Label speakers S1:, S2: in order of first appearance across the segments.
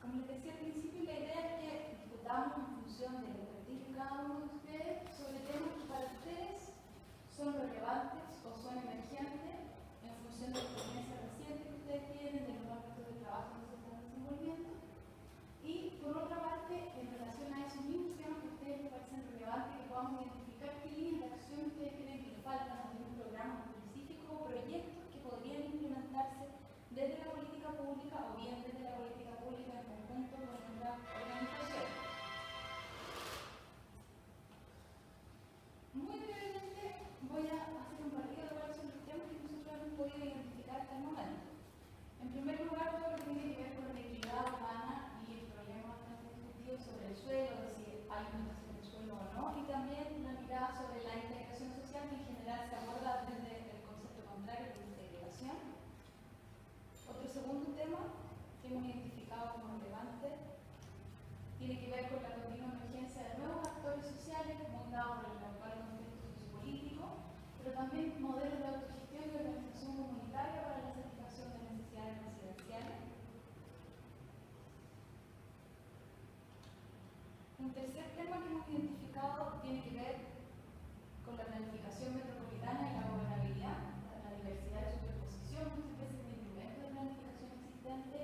S1: Como les decía al principio, la idea es que discutamos en función de lo que dice cada uno de ustedes sobre temas que para ustedes son relevantes o son emergentes en función de la experiencia reciente que ustedes tienen, de los ámbitos de trabajo que se están desenvolviendo. Y por otra parte, en relación a esos mismos temas que a ustedes les parecen relevantes, que podamos identificar qué líneas de acción ustedes creen que les faltan a algún programa específico o proyectos que podrían implementarse desde la política pública o bien desde la política pública en conjunto con nuestra organización. Muy brevemente voy a hacer un barrido de cuáles son los temas que nosotros hemos podido identificar hasta el momento. En primer lugar, todo lo que tiene que ver con la actividad humana y el problema bastante discutido sobre el suelo, de si hay limitación del suelo o no, y también la mirada sobre la integración social que en general se aborda desde el concepto contrario de integración. Otro segundo tema que hemos identificado como relevante tiene que ver con la continua emergencia de nuevos actores sociales, como dado por el actual contexto sociopolítico, pero también modelos de autogestión y organización comunitaria para la satisfacción de necesidades residenciales. Un tercer tema que hemos identificado tiene que ver con la planificación metropolitana y la gobernabilidad, la diversidad de superposición, muchas veces de instrumentos de planificación existente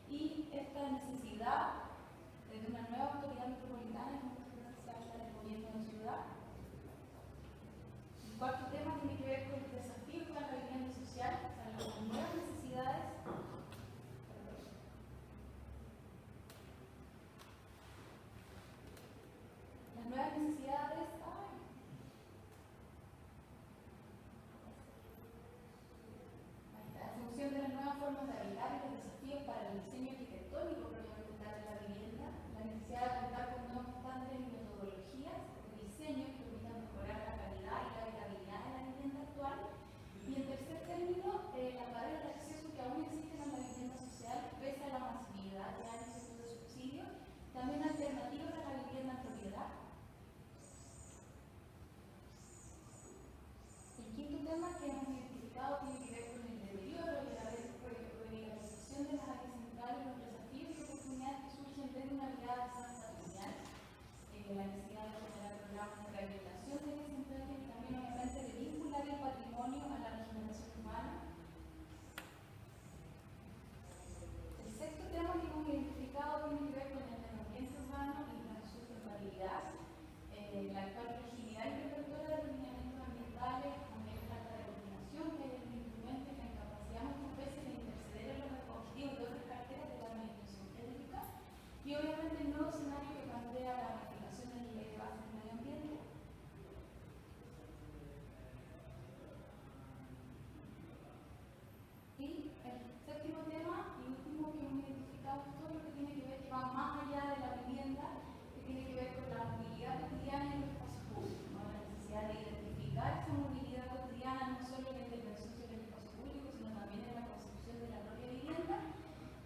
S1: y esta necesidad de una nueva autoridad metropolitana que muchas veces se habla del gobierno de ciudad. El cuarto tema tiene que ver con los desafíos para la vivienda social, o sea, las nuevas necesidades. Las nuevas necesidades. En función de las nuevas formas de habitar y los desafíos para el diseño arquitectónico propiamente tal de la vivienda, la necesidad de contar con nuevos estándares y metodologías de diseño que permitan mejorar la calidad y la habitabilidad de la vivienda actual. Y en tercer término, las barreras de acceso que aún existen a la vivienda social, pese a la masividad que hay en el sector de subsidio, también alternativas a la vivienda en propiedad. El quinto tema que hemos identificado tiene que ver con el deterioro y la revitalización de las áreas centrales, los desafíos y oportunidades que surgen desde una mirada patrimonial, la necesidad de generar programas de rehabilitación de áreas centrales y también obviamente de vincular el patrimonio a la regeneración humana. El sexto tema que hemos identificado tiene que ver con el medio ambiente urbano y la sustentabilidad, la actual fragilidad y repertorio de lineamientos ambientales, también la falta de coordinación que hay en el instrumento y la incapacidad muchas veces de interceder en los objetivos de otras carteras de la administración pública y obviamente el nuevo escenario que plantea la aplicación de la ley de base del medio ambiente. Y el séptimo tema y último que hemos identificado es todo lo que tiene que ver, que va más allá de la vivienda, que tiene que ver con la movilidad cotidiana en los espacios públicos, ¿no? La necesidad de identificar esa movilidad cotidiana no solo en la intervención sobre el espacio público, sino también en la construcción de la propia vivienda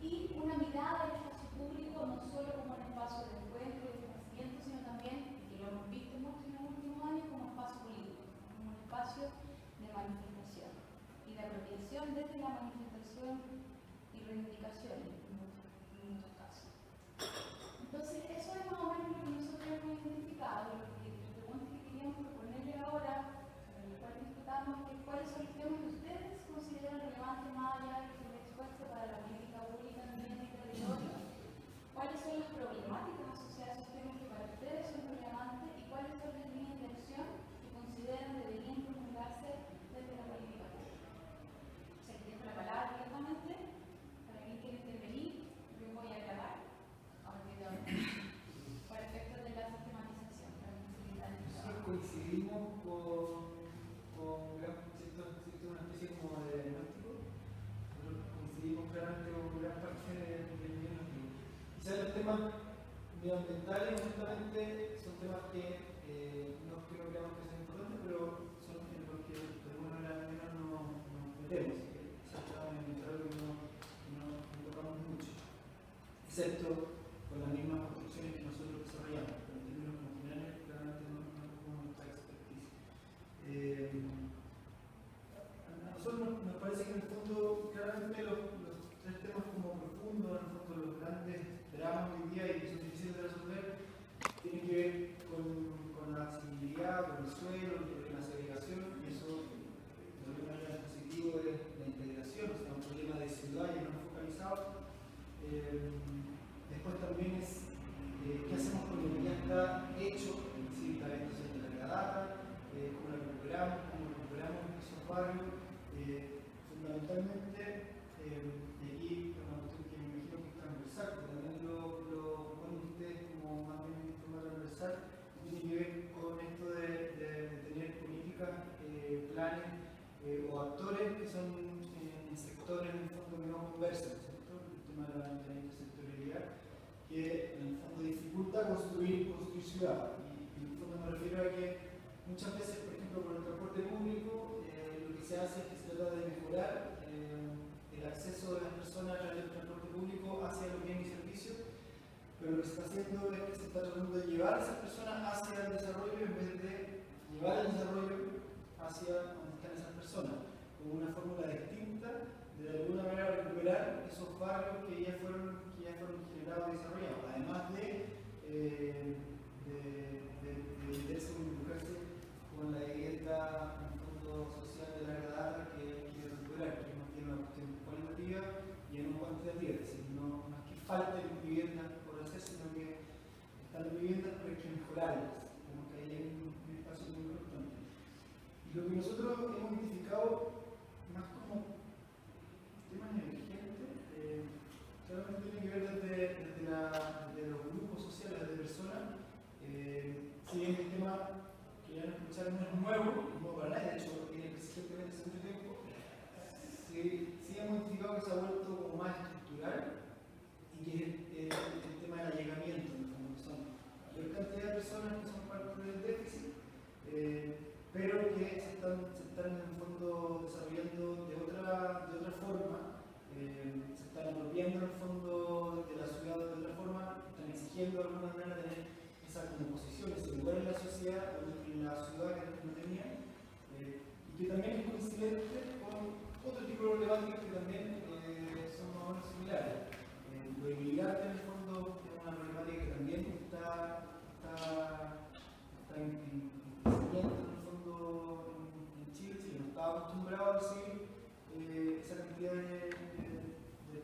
S1: y una mirada del espacio público no solo como un espacio de encuentro y de esparcimiento, sino también, que lo hemos visto mucho en los últimos años, como espacio político, como un espacio de manifestación y de apropiación desde la manifestación y reivindicación en muchos casos. Entonces, eso es más o menos lo que nosotros hemos identificado. Las preguntas que queríamos proponerle ahora, sobre las cuales discutamos, es cuáles son los temas que ustedes consideran relevantes más allá de que les esfuerzo para la política pública en vivienda y territorio, cuáles son las problemáticas asociadas a esos temas que para ustedes son relevantes y cuáles son las líneas de acción que consideran deberían promulgarse desde la política pública. O sea, que dejo la palabra directamente para quien quiera intervenir, yo voy a grabar a partir de ahora, para efectos de la sistematización, para facilitar el trabajo.
S2: Sí, coincidimos con una especie como de diagnóstico. Nosotros coincidimos claramente con gran parte del diagnóstico. Quizás los temas medioambientales, honestamente, son temas que no creamos que sean importantes, pero son en los que de alguna manera nos metemos. Quizás estaban en el algo que no tocamos mucho, excepto con las mismas construcciones que nosotros desarrollamos, pero en términos como generales, claramente no como nuestra expertise. A nosotros nos parece que en el fondo, claramente los tres temas como profundos, en el fondo los grandes dramas está hecho, es decir, la evaluación de la data, cómo la recuperamos esos barrios, fundamentalmente, y aquí una cuestión que me imagino que es transversal, pero también lo ponen ustedes como más bien un tema transversal, tiene que ver con esto de tener políticas, planes o actores que son en sectores en el fondo que no conversan, ¿cierto? El tema de la intersectorialidad, que en el fondo dificulta construir ciudad. Y en el fondo me refiero a que muchas veces, por ejemplo, con el transporte público, lo que se hace es que se trata de mejorar el acceso de las personas a través del transporte público hacia los bienes y servicios, pero lo que se está haciendo es que se está tratando de llevar a esas personas hacia el desarrollo en vez de llevar el desarrollo hacia donde están esas personas, como una fórmula distinta de alguna manera recuperar esos barrios que ya fueron generados y desarrollados, además de meterse o involucrarse con la vivienda en el fondo social de larga data que hay que recuperar, que no tiene una cuestión cualitativa y no cuantitativa, es decir, no es que falten viviendas por hacer, sino que están viviendas pero hay que mejorarlas, como que ahí hay un espacio muy importante. Y lo que nosotros hemos identificado más como temas emergentes, claramente tiene que ver desde los grupos sociales de personas. Si bien el tema que ya nos escucharon no es nuevo para nadie, de hecho viene precisamente hace mucho tiempo, sí hemos identificado que se ha vuelto como más estructural y que es el tema del allegamiento, en el fondo, que son mayor cantidad de personas que son parte del déficit, pero que se están en el fondo desarrollando de otra forma, se están apropiando en el fondo de la ciudad de otra forma, están exigiendo de alguna manera tener esa composición, ese lugar en la sociedad o en la ciudad que antes no tenía, y que también es coincidente con otro tipo de problemáticas que también son más o menos similares. Lo inmigrante en el fondo es una problemática que también está en crecimiento en el fondo en Chile. Si no estaba acostumbrado a recibir esa cantidad de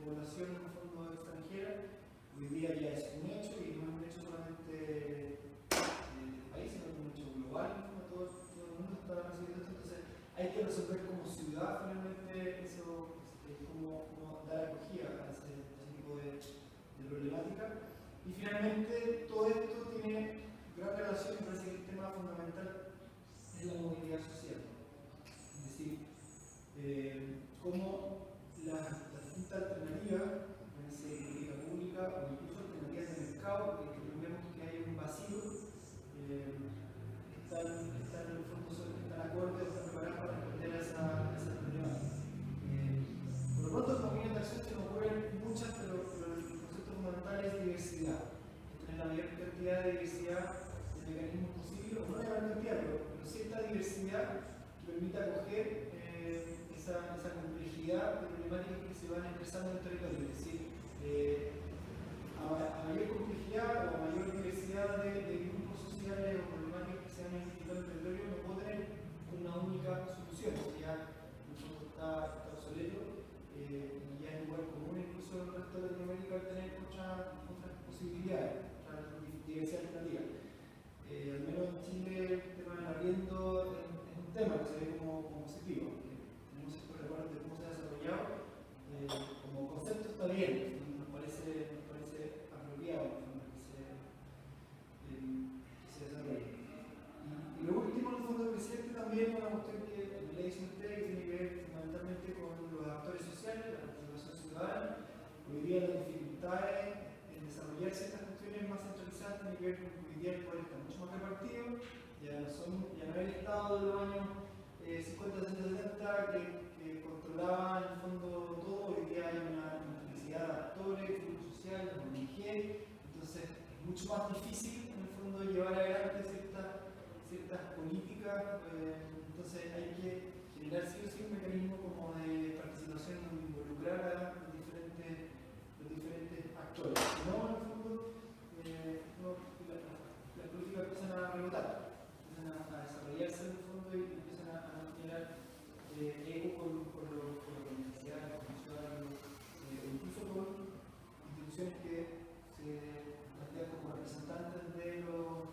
S2: población en el fondo extranjera, hoy día ya es un hecho y no es un hecho solamente del país, sino un hecho global, todo el mundo está recibiendo esto. Entonces hay que resolver como ciudad finalmente eso, cómo dar acogida a ese tipo de problemática. Y finalmente todo esto tiene gran relación, me parece que el tema fundamental es la movilidad social. Es decir, cómo las distintas alternativas, pueden ser política pública o incluso alternativas de mercado, que vemos que hay un vacío, están en el fondo, están acordes, están preparadas para responder a esa problemática. Por lo pronto, como líneas de acción se nos ocurren muchas, pero el concepto fundamental es diversidad. Tener la mayor cantidad de diversidad de mecanismos posibles, o no la mayor cantidad, pero cierta diversidad que permita acoger esa complejidad de problemáticas que se van expresando en el territorio. Es decir, a mayor complejidad o a mayor diversidad de grupos sociales o problemáticas que se van identificando en el territorio, no puedo tener una única solución. O sea, ya el fondo está obsoleto y ya es lugar común incluso en el resto de Latinoamérica tener otras posibilidades, otra diversidad alternativa. Al menos en Chile el tema del arriendo es un tema que se ve como positivo. Tenemos estos recuerdos de cómo se ha desarrollado. Como concepto está bien, nos parece apropiado que se desarrolle. Y lo último, en el fondo del presidente, también es una cuestión que le dice usted que tiene que ver fundamentalmente con los actores sociales, la participación ciudadana. Hoy día las dificultades en desarrollar ciertas cuestiones más centralizadas tienen que ver con que hoy día el poder está mucho más repartido, ya no es el Estado de los años 50, 60, 70 que controlaba en el fondo todo. Hoy día hay una multiplicidad de actores, grupos sociales, ONG, entonces es mucho más difícil en el fondo llevar adelante ciertas políticas, entonces hay que generar sí o sí un mecanismo como de participación donde involucrar a los diferentes actores. Si no, en el fondo, las políticas empiezan a rebotar, empiezan a desarrollarse en el fondo y empiezan a generar eco con la universidad, con los ciudadanos, incluso con instituciones que se plantean como representantes de los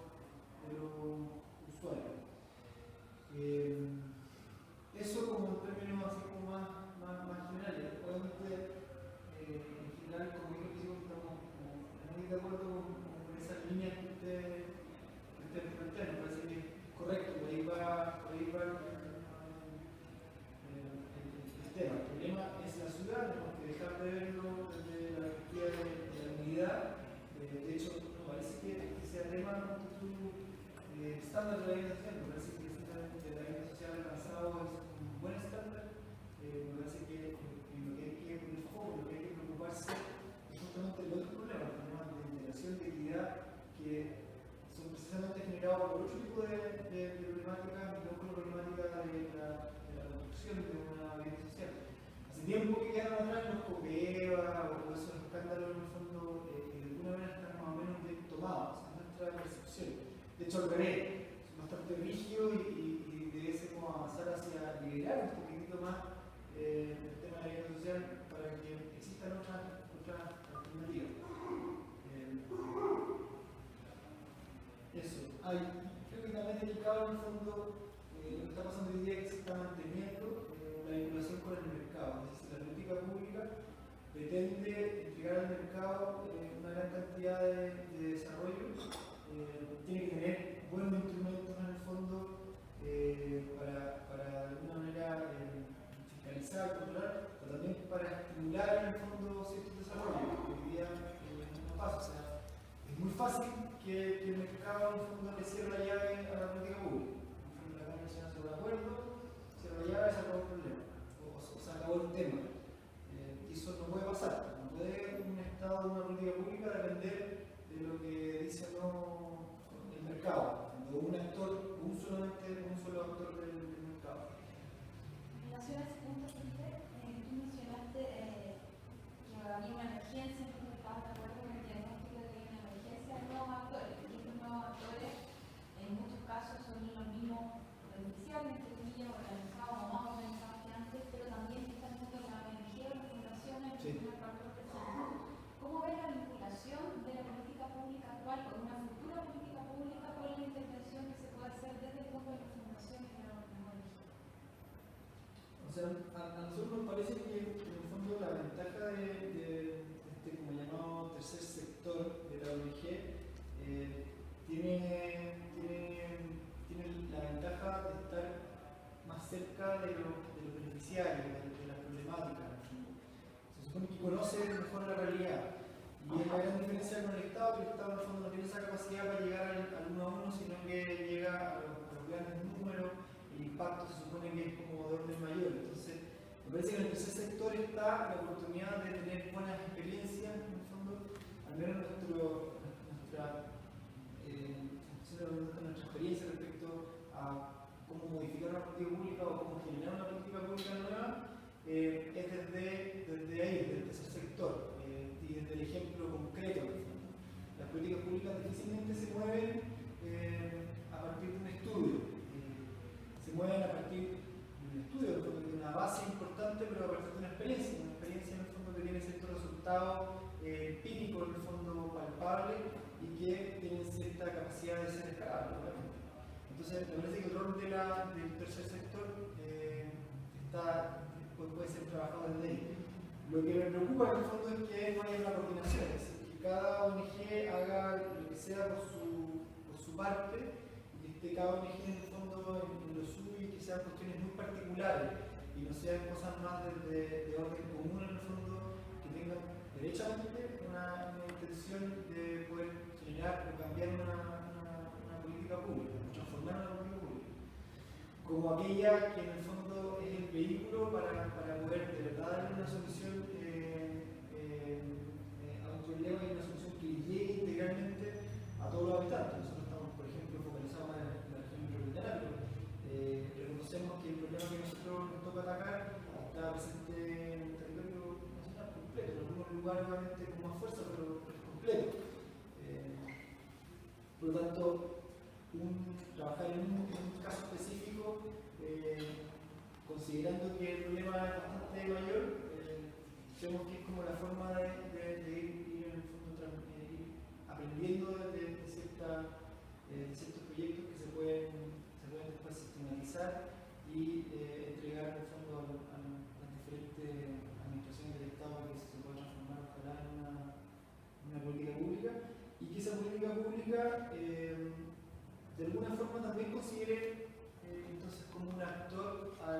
S2: estándar de la vida social. Me parece que la vida social alcanzado es un buen estándar. Me parece que lo que hay que poner foco, lo que hay que preocuparse es justamente el otro problema, el problema de integración de equidad, que son precisamente generados por otro tipo de problemáticas, y no por la problemática de la construcción de una vida social. Hace tiempo que quedaron atrás los COPEVA o esos escándalos, en el fondo, que de alguna manera están más o menos bien tomados, en nuestra percepción. De hecho, al revés, son bastante rígidos y debemos avanzar hacia liberar un poquitito más el tema de la vida social para que existan otras alternativas. Eso. Creo que también dedicado en el fondo lo que está pasando hoy día, que se está manteniendo la vinculación con el mercado. Es decir, la política pública pretende entregar al mercado una gran cantidad de desarrollo. Tiene que tener buenos instrumentos en el fondo para de alguna manera fiscalizar, controlar, pero también para estimular en el fondo ciertos desarrollos, que hoy día no pasa. O sea, es muy fácil que el mercado en el fondo le cierre la llave a la política pública. En el fondo la Cámara Nacional sobre el acuerdo, cierra la llave y se acabó el problema, o se acabó el tema. Y eso no puede pasar. No puede un Estado de una política pública depender de lo que dice o no el mercado, cuando un actor, un solo actor del mercado.
S1: En relación a ese punto, Felipe, tú mencionaste que había una emergencia, tú estabas de acuerdo con el diagnóstico de que hay una emergencia de nuevos actores, y estos nuevos actores en muchos casos son los mismos beneficiarios, entre comillas, organizados o más organizados que antes, pero también están junto con la ONG o las fundaciones, una parte representativa. ¿Cómo ves la vinculación de la política pública actual con una futura política pública con la intervención que se puede hacer desde el punto de las fundaciones y la ONG?
S2: O sea, a nosotros nos parece que en el fondo la ventaja de este como llamado tercer sector de la ONG tiene la ventaja de estar más cerca de los beneficiarios, de las problemáticas. Se supone que conoce mejor la realidad. Y es la gran diferencia con el Estado, que el Estado en el fondo no tiene esa capacidad para llegar al uno a uno, sino que llega a los grandes números. El impacto se supone que es como de orden mayor. Entonces, me parece que en el tercer sector está la oportunidad de tener buenas experiencias, en el fondo, al menos nuestra experiencia respecto a cómo modificar una política pública o cómo generar una política pública nueva, es desde ahí, desde el tercer sector, y desde el ejemplo concreto. Las políticas públicas difícilmente se mueven a partir de un estudio. Se mueven a partir de un estudio, de una base importante, pero a partir de una experiencia en el fondo que tiene ciertos resultados empíricos, en el fondo palpables, y que tienen cierta capacidad de ser escalables, obviamente. Entonces, me parece que el rol del tercer sector puede ser trabajado desde ahí. Lo que me preocupa en el fondo es que no haya una coordinación, es decir, que cada ONG haga lo que sea por su parte, y que esté cada ONG en el fondo en lo suyo, y que sean cuestiones muy particulares y no sean cosas más de orden común en el fondo, que tengan derechamente una intención de poder generar o cambiar una política pública, transformar una política pública, como aquella que en el fondo es el vehículo para poder de verdad darle una solución a un problema y una solución que llegue integralmente a todos los habitantes. Nosotros estamos, por ejemplo, focalizados más en la región metropolitana, pero reconocemos que el problema que nosotros nos toca atacar está presente en el territorio nacional completo, en algunos lugares obviamente con más fuerza, pero es completo. Por lo tanto, trabajar en un caso específico, considerando que el problema es bastante mayor, creemos que es como la forma de ir en el fondo ir aprendiendo de ciertos proyectos que se pueden después sistematizar y entregar en el fondo a las diferentes administraciones del Estado, que se pueda transformar ojalá en una política pública, y que esa política pública de alguna forma también considere entonces como un actor a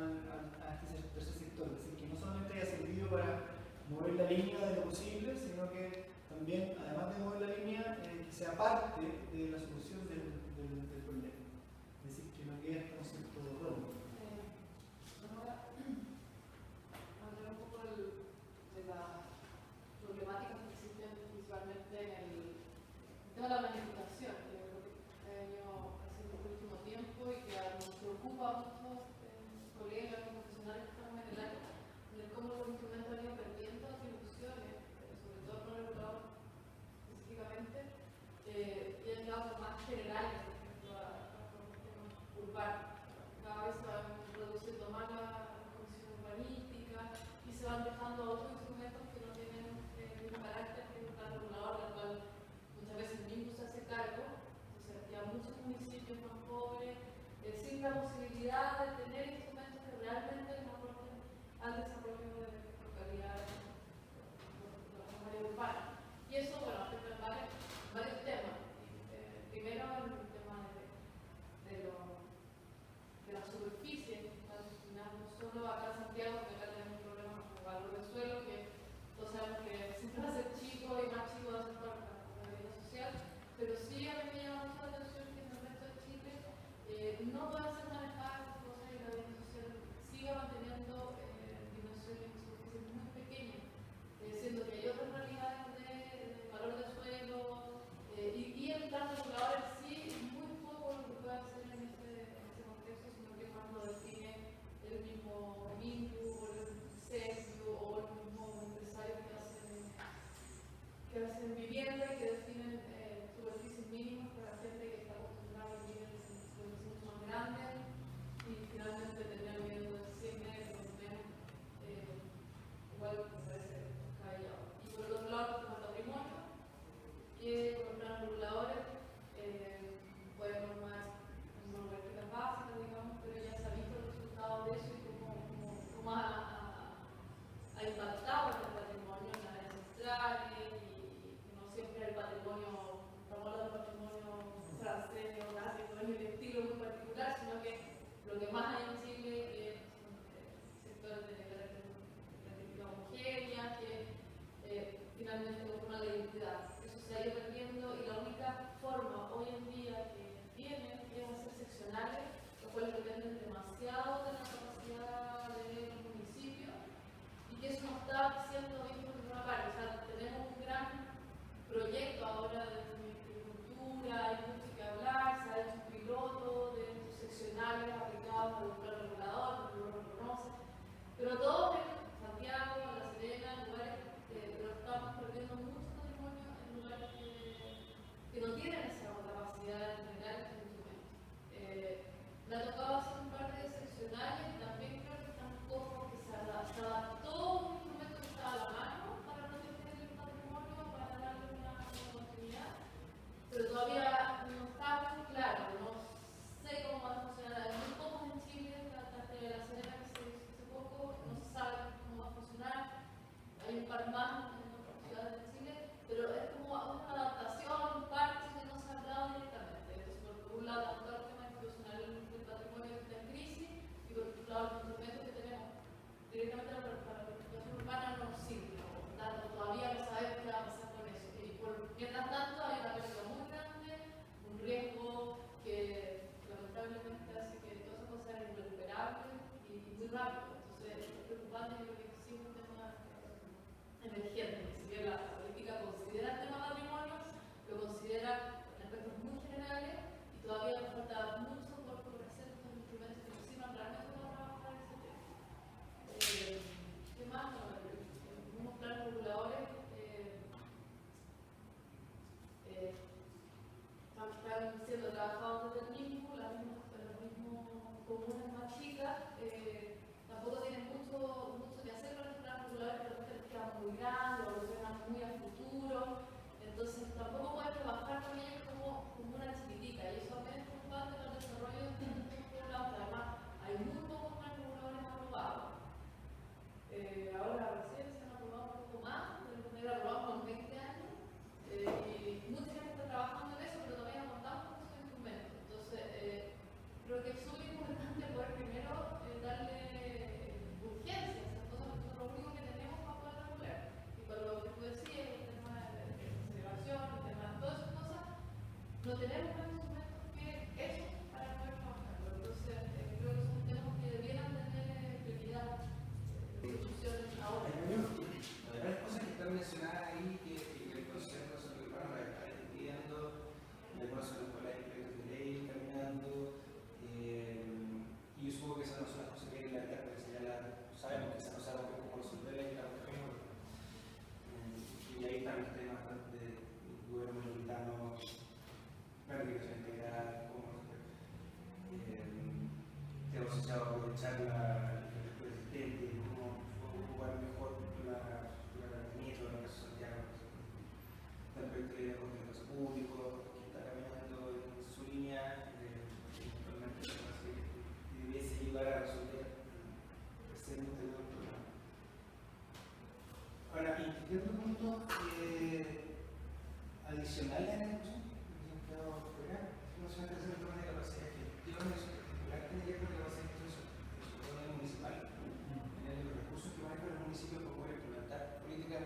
S2: este tercer sector, es decir, que no solamente haya servido para mover la línea de lo posible, sino que también, además de mover la línea, que sea parte de la solución
S3: urbana. Cada vez se van reduciendo más las condiciones urbanísticas y se van dejando otros instrumentos que no tienen el mismo carácter que un plan regulador, del cual muchas veces el mismo se hace cargo. Entonces, ya muchos municipios más pobres, sin la posibilidad de tener instrumentos que realmente les aporten al desarrollo de localidades urbanas. Y eso, bueno, afecta varios temas. Primero, el tema de la superficie, no solo acá en Santiago, porque acá tenemos un problema con el valor del suelo, que todos sabemos que siempre va a ser chico y más chico va a ser para la vida social, pero sí a mí me llama mucho la atención que en el resto de Chile no puedan ser manejadas las cosas y la vida social siga manteniendo dimensiones y superficies muy pequeñas, siendo que hay otras realidades de valor del suelo y el plan regulador en sí es muy poco lo que puede hacer en ese contexto, sino que cuando define el mismo MINDU o el CESIU o los mismos empresarios que hacen vivienda y que definen superficies mínimas para la gente que está acostumbrada a vivir en superficies mucho más grandes y finalmente termina viviendo en 100 metros menos, igual me parece cabellado. Y por el otro lado, como el patrimonio, que con los planes reguladores podemos normar características básicas, digamos, pero ya se ha visto el resultado de eso y cómo ha impactado en el patrimonio, en las áreas centrales y no siempre el patrimonio, estamos hablando del patrimonio francés, neoclásico, es el estilo muy particular, sino que lo que más hay en Chile son sectores de características homogéneas que finalmente conforman la identidad. Eso se ha ido perdiendo y la única forma hoy en día que tienen es hacer seccionales, los cuales dependen demasiado de la capacidad de los municipios y que eso no está siendo visto por ninguna parte. O sea, tenemos un gran proyecto ahora de agricultura, hay mucho que hablar, se ha hecho un piloto de estos seccionales aplicados al plan regulador, porque uno lo conoce, pero todos en Santiago, en La Serena, en lugares pero estamos perdiendo mucho patrimonio en lugares que no tienen esa capacidad de generar estos instrumentos. Me ha tocado hacer un par de seccionales y también creo que tampoco que se adaptó un instrumento que estaba a la mano para proteger el patrimonio, para darle una continuidad, pero todavía no está muy claro, no sé cómo va a funcionar. Hay muy pocos en Chile, hasta de La Serena que se hizo hace poco, no se sabe cómo va a funcionar. Hay un par más en otras ciudades de Chile, pero es como una adaptación, un parche que no se ha hablado directamente. Entonces, por un lado, todo el tema institucional del patrimonio que está en crisis y por otro lado, los instrumentos que tenemos directamente para la planificación urbana no nos sirven. Por tanto, todavía no sabemos qué va a pasar con eso. Y mientras tanto, hay una pérdida muy grande, un riesgo que lamentablemente hace que todas esas cosas sean irrecuperables y muy rápido. Entonces, es preocupante y creo que sí es un tema emergente. Si bien la política considera el tema patrimonio, lo considera en aspectos muy generales y todavía nos falta mucho por hacer estos instrumentos que nos sirvan realmente para trabajar ese tema. ¿Qué más? Bueno, los mismos planes reguladores están siendo trabajados desde el mismo, los mismos comunas más chicas, tampoco tienen mucho que hacer con los planes regulares, pero les quedan muy grandes o los ven muy a futuro, entonces tampoco pueden trabajar con ellos como una chiquitita, y eso es preocupante para el desarrollo de estos poblados, que además hay muy pocos planes reguladores aprobados. Ahora recién se han aprobado un poco más, de lo que era aprobado con 20 años, y mucha gente está trabajando en eso, pero todavía no contamos con esos instrumentos. Entonces, creo que es súper importante poder primero darle urgencia a esas cosas, porque son lo único que tenemos para poder regular. Y con lo que tú decías, el tema de celebración, el tema de todas esas cosas, no tenemos más instrumentos que eso para poder trabajarlo. Entonces, creo que son temas que debieran tener prioridad.
S4: Hay varias cosas que están mencionadas ahí que el Consejo sobre el Urbano está estudiando, algunas son las escuelas de proyectos de ley caminando, y yo supongo que esas no son las cosas que hay en la carta que señala, sabemos que esas no sabemos cómo resolverlas y estamos caminando. Y ahí están los temas de gobierno metropolitano, planificación integral, cómo resolver. escuchado aprovechar el presidente, cómo ocupar mejor la metro, la Casa Santiago, el proyecto de transporte público, que está caminando en su línea, eventualmente debiese ayudar a resolver el presente de los problemas. Ahora, incluyendo puntos adicionales a la discusión, por ejemplo, no se me hace el tema de capacidad ejecutiva, la tiene que ver con la capacidad ejecutiva municipal, en los recursos que manejan los municipios para poder implementar políticas,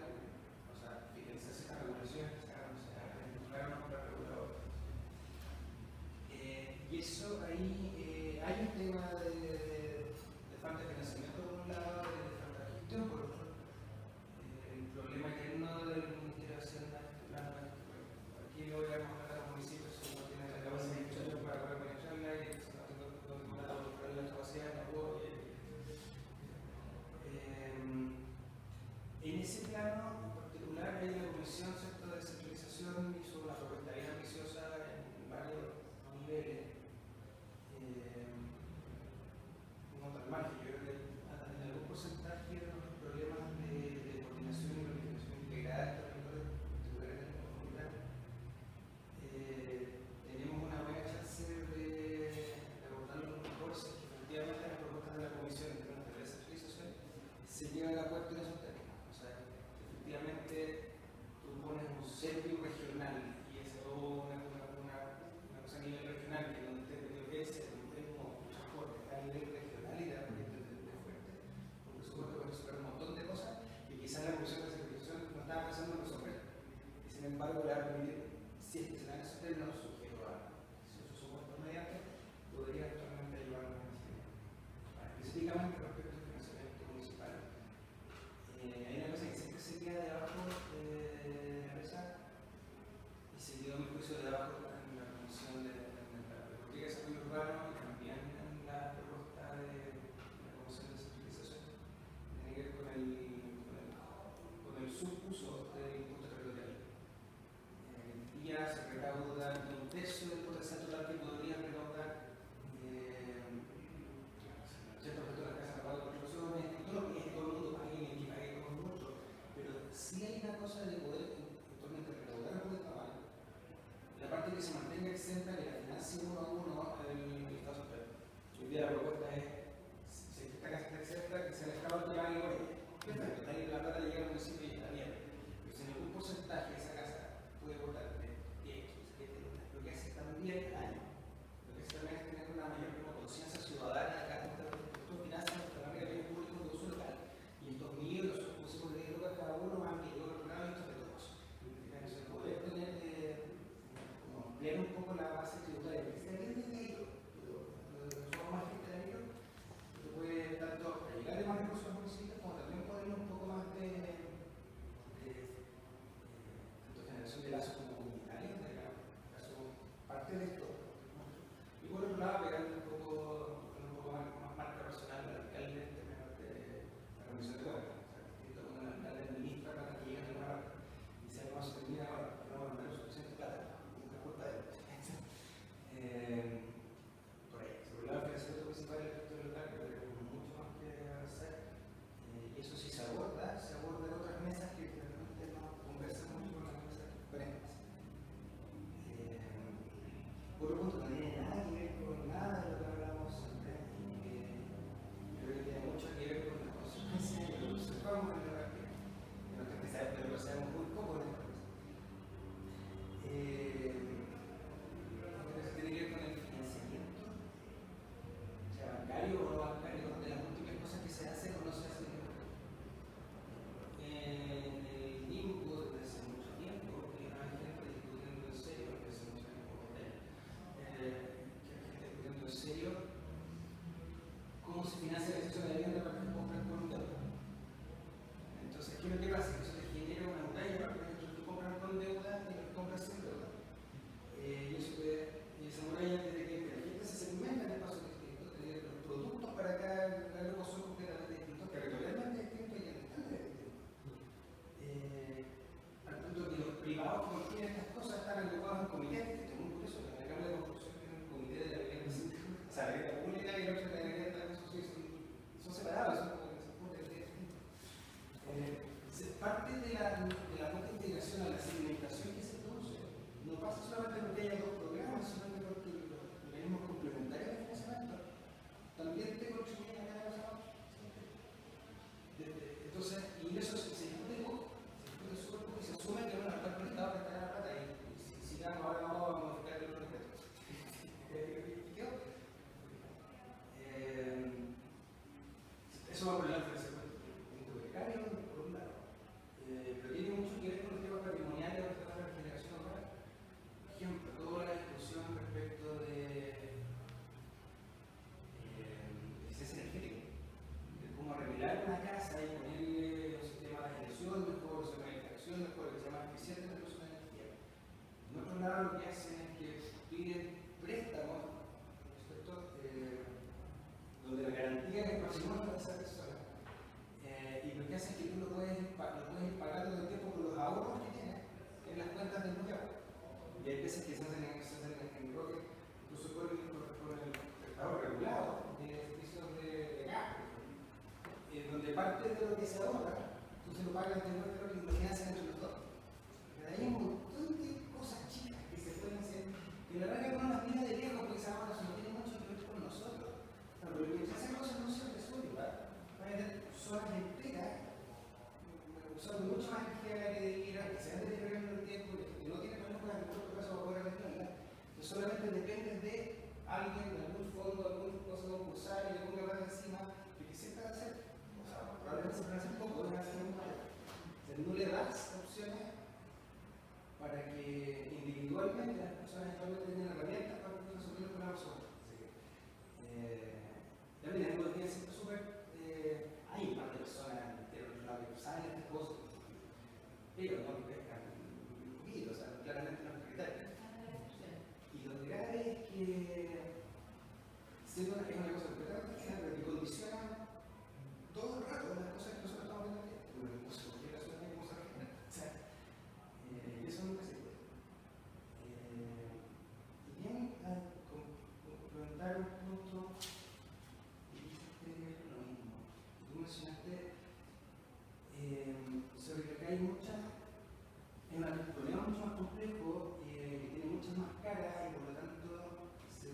S4: o sea, fiscalizarse las regulaciones que se hagan, o sea, regular o no regulador. Y eso ahí hay un tema de falta de financiamiento por un lado, de falta de gestión por otro. El problema interno del Ministerio de Hacienda, aquí lo voy a mostrar a los municipios si no tienen la capacidad de gestión para poder manejarla y si no tengo la capacidad no puedo. En ese plano en particular hay una comisión de descentralización hizo una propuesta bien ambiciosa en varios niveles. No tan mal, yo creo que en algún porcentaje los problemas de coordinación y planificación integrada de territorios particulares de la comunidad tenemos una buena chance de abordarlo mejor si efectivamente las propuestas de la comisión en términos de descentralización se llegan a acuerdo en esos términos. O sea, efectivamente tú pones un centro regional y es una cosa a nivel regional que no te obedece un transporte a nivel regional y de fuerte. Por supuesto, puedes resolver un montón de cosas que quizás la comisión de descentralización no estaba pensando en resolver. Y sin embargo, le va a permitir, si es que se dan esos términos, sugiero a si su supuesto mediante, podría actualmente ayudar a la municipalidad. Específicamente respecto al financiamiento municipal, hay una cosa que siempre se queda debajo de la mesa y se quedó, a mi juicio, debajo en la comisión de política de desarrollo urbano y también en la propuesta de la comisión de descentralización. Tiene que ver con el subuso del impuesto territorial. Ya se recauda un tercio del potencial total que podría recaudar 80% de las casas para construcciones, y todo lo que es todo el mundo pague y que pague todo mucho, pero sí hay una cosa de poder eventualmente recaudar un poquito más. La parte que se mantenga exenta, que la financie uno a uno el Estado central. Hoy día la propuesta es, si esta casa está exenta, que se le acaba de pagar igual. Perfecto, la plata le llega al municipio y está bien. Pero si en algún porcentaje esa casa puede votar lo que hace también año, lo que hace también es tener una mayor conciencia ciudadana de cada uno de los finanzas de nuestra manera de bienes públicos de uso local. Y estos millones los pusimos de lucas cada uno más que yo otro lado y esto de todos. Entonces, poder tener ampliar un poco la base tributaria, porque si alguien tiene ello, somos más gente de ello, que puede tanto llegar más recursos a los municipios como también ponerle un poco más de generación de lazos comunitarios, parte de esto. Y por otro lado, pegar un poco más marca personal al alcalde en términos de la comisión de cuentas. Esto cuando el alcalde administra plata que llega de una parte y si además se termina ahora, no va a mandar suficiente plata, nunca es culpa de él. Por ahí, sobre el lado financiero municipal del sector local, que tenemos mucho más que hacer. Y eso sí se aborda en otras mesas que generalmente no conversan mucho con las mesas conferentes. Por otro punto, no tiene nada que ver con nada de lo que hablamos antes, creo que tiene mucho que ver con las consecuencias que lo observamos en la práctica, de lo que sabemos muy poco en esta cosa. Tiene que ver con el financiamiento, sea bancario o no bancario, de las múltiples cosas que se hacen o no se hacen. En el limbo desde hace mucho tiempo, que hay gente discutiendo en serio, desde hace mucho tiempo con él, que hay gente discutiendo en serio cómo se financia la gestión de la vivienda para que se compren con deuda. Entonces, ¿qué es lo que pasa? Que eso te genera una muralla para que los que compran con deuda y los que compran sin deuda. Y esa muralla desde que la gente se segmenta en espacios distintos, tener los productos para cada grupo son completamente distintos, territorialmente distintos y ambientalmente distintos. Al punto que los privados que construyen estas cosas están agrupados en comités, que es muy curioso, que en la Cámara de Construcción tiene un comité de la vivienda, o sea, Eso va por el lado del financiamiento becario, por un lado. Pero tiene mucho que ver con los temas patrimoniales o los temas de la generación local. Por ejemplo, toda la discusión respecto de eficiencia energética, de cómo arreglar una casa y ponerle un sistema de generación mejor, un sistema de calefacción mejor, que sea más eficiente en el uso de energía. En otro lado, lo que hacen es que piden préstamos, donde la garantía es el patrimonio de esa persona. Y lo que hace es que tú lo puedes ir pagando todo el tiempo con los ahorros que tienes en las cuentas del mutual. Y hay veces que se hacen en bloque, incluso con el prestador regulado de servicios de gas, donde parte de lo que se ahorra, tú se lo pagas de vuelta y lo financian entre los dos. Pero hay un montón de cosas chicas que se pueden hacer, que la verdad que uno las mira de lejos porque esa ahorra no tiene mucho que ver con nosotros. Pero mientras esas cosas no se resuelvan, va a haber zonas enteras usando mucho más energía que debiera, que se han deteriorado en el tiempo, que no tienen problemas en el corto plazo para poder arreglarla, que solamente dependen de alguien, de algún fondo, alguna cosa concursal y le ponga plata encima, de que se pueda hacer. O sea, probablemente se puede hacer poco, no hacer un mal. O sea, no le das opciones para que individualmente las personas actualmente tengan herramientas para poder resolver los problemas solos. También hay que siempre súper. Hay un par de personas que saben estas cosas, pero no lo pescan un poquito, o sea, claramente no es prioritario. Y lo grave es que siendo es una cosa completamente general, pero que condiciona todo el rato las cosas que nosotros estamos viendo aquí. Una cosa que la ciudadanía como se regenera. O sea, y eso nunca se puede. Y bien, al complementar un punto, dijiste lo mismo. Tú mencionaste sobre que acá hay es un problema mucho más complejo, que tiene muchas más caras y por lo tanto se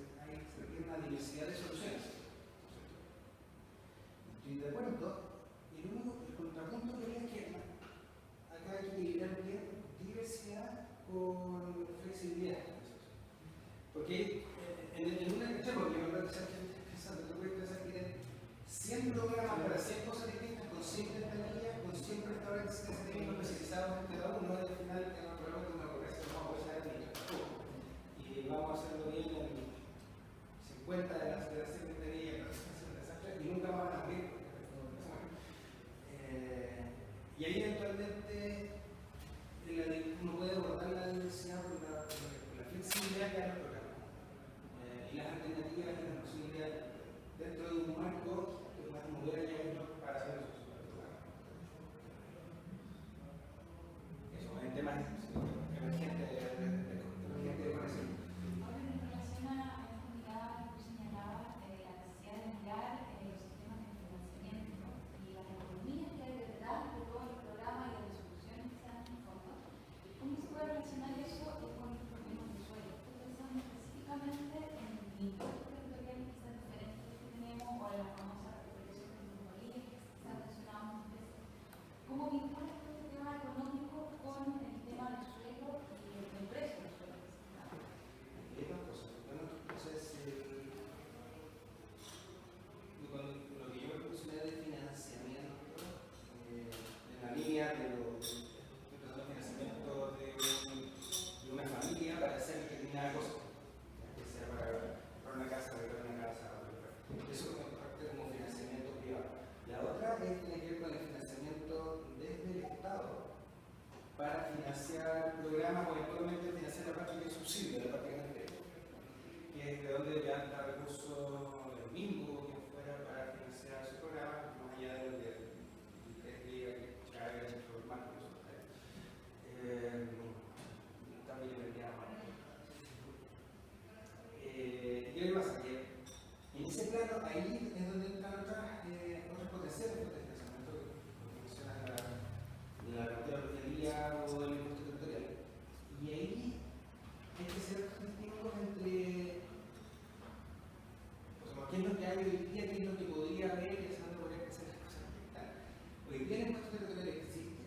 S4: requiere una diversidad de soluciones. Estoy de acuerdo, y el contrapunto que es que acá hay que equilibrar bien diversidad con flexibilidad. Porque en una extremo, que me parece pensando, tú puedes pensar que tienen 100 programas para 100 cosas distintas, con 100 ventanillas, con 100 restaurantes que se tienen especializados en cada uno, y al final en un programa de una pobreza no vamos a poder hacer ni tampoco. Y vamos a hacerlo bien en 50 de las 100 ventanillas, y nunca van a abrir. Y ahí eventualmente uno puede abordar la diversidad por la flexibilidad que hay en el programa. Y las alternativas y las posibilidades dentro de un marco que puedan mover a llegar para hacer eso. Eso, en temas emergentes de conexión.
S1: Ahora, en relación a esta mirada que tú señalabas, la necesidad de mirar los sistemas de financiamiento y las economías que hay detrás de todo el programa y las resoluciones que se dan en fondo, ¿cómo se puede relacionar eso con los problemas de suelo? Estoy pensando específicamente en vínculos territoriales quizás diferentes que tenemos o en la famosa recuperación de metropolitas que se ha mencionado muchas veces. ¿Cómo vincula este tema económico con el tema del suelo y el precio del suelo?
S4: Hay dos cosas. Bueno, entonces, lo que yo me mencioné de financiamiento, en la línea de financiamiento de una familia para hacer determinada cosa, que sea para una casa, para una casa, eso es parte como financiamiento privado. La otra tiene que ver con el financiamiento desde el Estado para financiar programas o eventualmente financiar la parte que es subsidio, la parte que no es crédito, que es de donde levanta recursos el mismo que fuera para financiar su programa, más allá de lo que ustedes digan que haga dentro del marco de su tarea. También vendría mal. ¿Y qué pasa? Que en ese plano, ahí es donde entran otros potenciales de financiamiento que mencionan la rentabilidad o el impuesto territorial. Y ahí hay que hacer distingos entre qué es lo que hay hoy día, qué es lo que podría haber y hacia dónde podría crecer las cosas. Hoy día el impuesto territorial existe,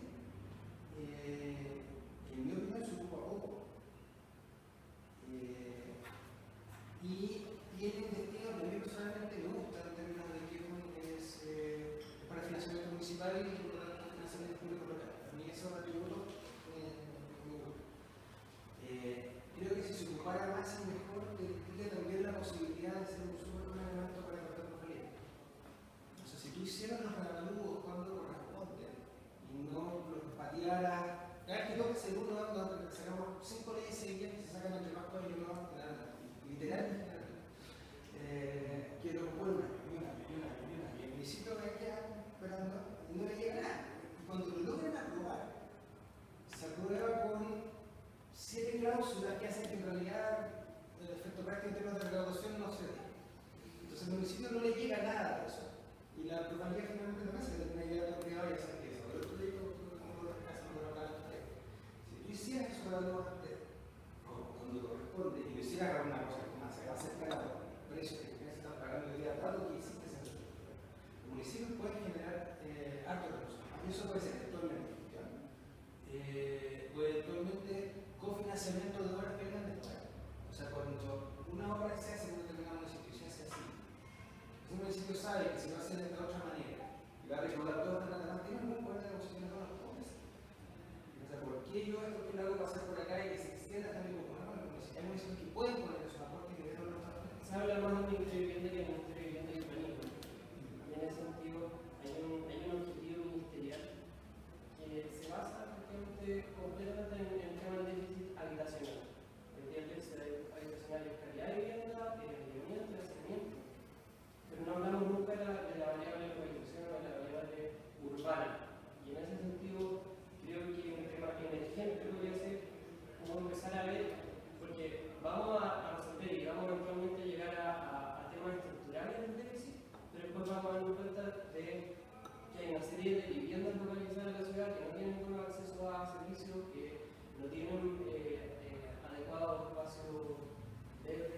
S4: en mi opinión se ocupa poco. Y tiene un destino que a mí personalmente me gusta en términos de que es mejor tiene también la posibilidad de ser un súper buen elemento para tratar con familia. O sea, si tú hicieras los regalúos cuando corresponden y no los patearas, cada vez que toques el uno, donde sacamos 5 leyes seguidas que se sacan entre más cosas y no vamos a tener nada. Literalmente. Que lo vuelvan y el municipio va a quedar esperando y no le llega nada. Y cuando lo logran aprobar, se aprueba con 7 cláusulas que hacen que en realidad el efecto práctico en temas de recaudación no se dé. Entonces al municipio no le llega nada de eso. Y la propiedad finalmente también se termina llegando a privado y hacer que eso. Pero tú le digo, como lo rescatan por acá a usted. Si tú hicieras eso para los antes, cuando corresponde, y lo hicieras para una cosa que más se va a acercar a los precios que se están pagando hoy día, dado que existe ese recurso. Los municipios pueden generar hartos recursos. Y eso puede ser actualmente. O eventualmente cofinanciamiento de obras que vengan después. O sea, cuando una obra se hace en un determinado municipio, se hace así. Si un municipio sabe que se va a hacer de esta otra manera y va a recaudar toda esta plata, tiene un buen poder de negociación de todas las cosas. O sea, ¿por qué yo esto que lo hago pasar por acá y que se extienda hasta mi comunidad? Bueno, hay municipios que pueden poner esos aportes que deben los aportes.
S5: Se habla más de Ministerio de Vivienda que del Ministerio de Vivienda y Urbanismo. Y en ese sentido hay un objetivo ministerial que se basa efectivamente completamente en el tema del déficit habitacional. El déficit habitacional es calidad de vivienda, mantenimiento, hacinamiento, pero no hablamos nunca de la variable urbanización o de la variable urbana. Y en ese sentido creo que en el ejemplo que voy a hacer, vamos a empezar a ver, porque vamos a resolver y vamos eventualmente a llegar a temas estructurales del déficit, pero después vamos a darnos cuenta de que hay una serie de viviendas localizadas en la ciudad que no tienen buen acceso a servicios, que no tienen adecuado espacio verde,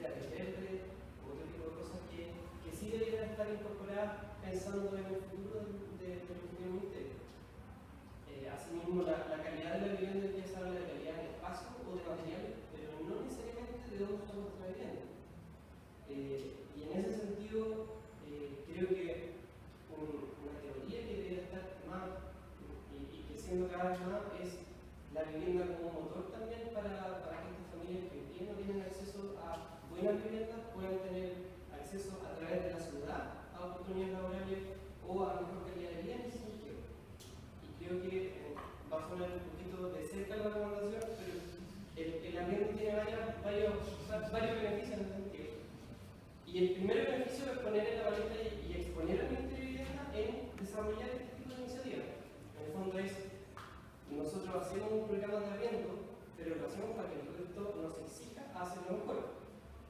S5: otro tipo de cosas que sí deberían estar incorporadas pensando en el futuro del futuro ministerio. Asimismo, la calidad de la vivienda empieza a hablar de calidad de espacio o de materiales, pero no necesariamente de dónde está nuestra vivienda. Y en ese sentido, creo que una teoría que debería estar más y creciendo cada vez más es la vivienda como motor también para que estas familias que hoy día no tienen acceso a buenas viviendas puedan tener acceso a través de la ciudad a oportunidades laborales o a mejor calidad de vida en ese sentido. Y creo que va a sonar un poquito de cerca la recomendación, pero el ambiente tiene varios beneficios en ese sentido. Y el primer beneficio es poner en la paleta y exponer al Ministerio de Vivienda en desarrollar este tipo de iniciativas. En el fondo es, nosotros hacemos un programa de arriendo, pero lo hacemos para que el resto nos exija hacerlo mejor.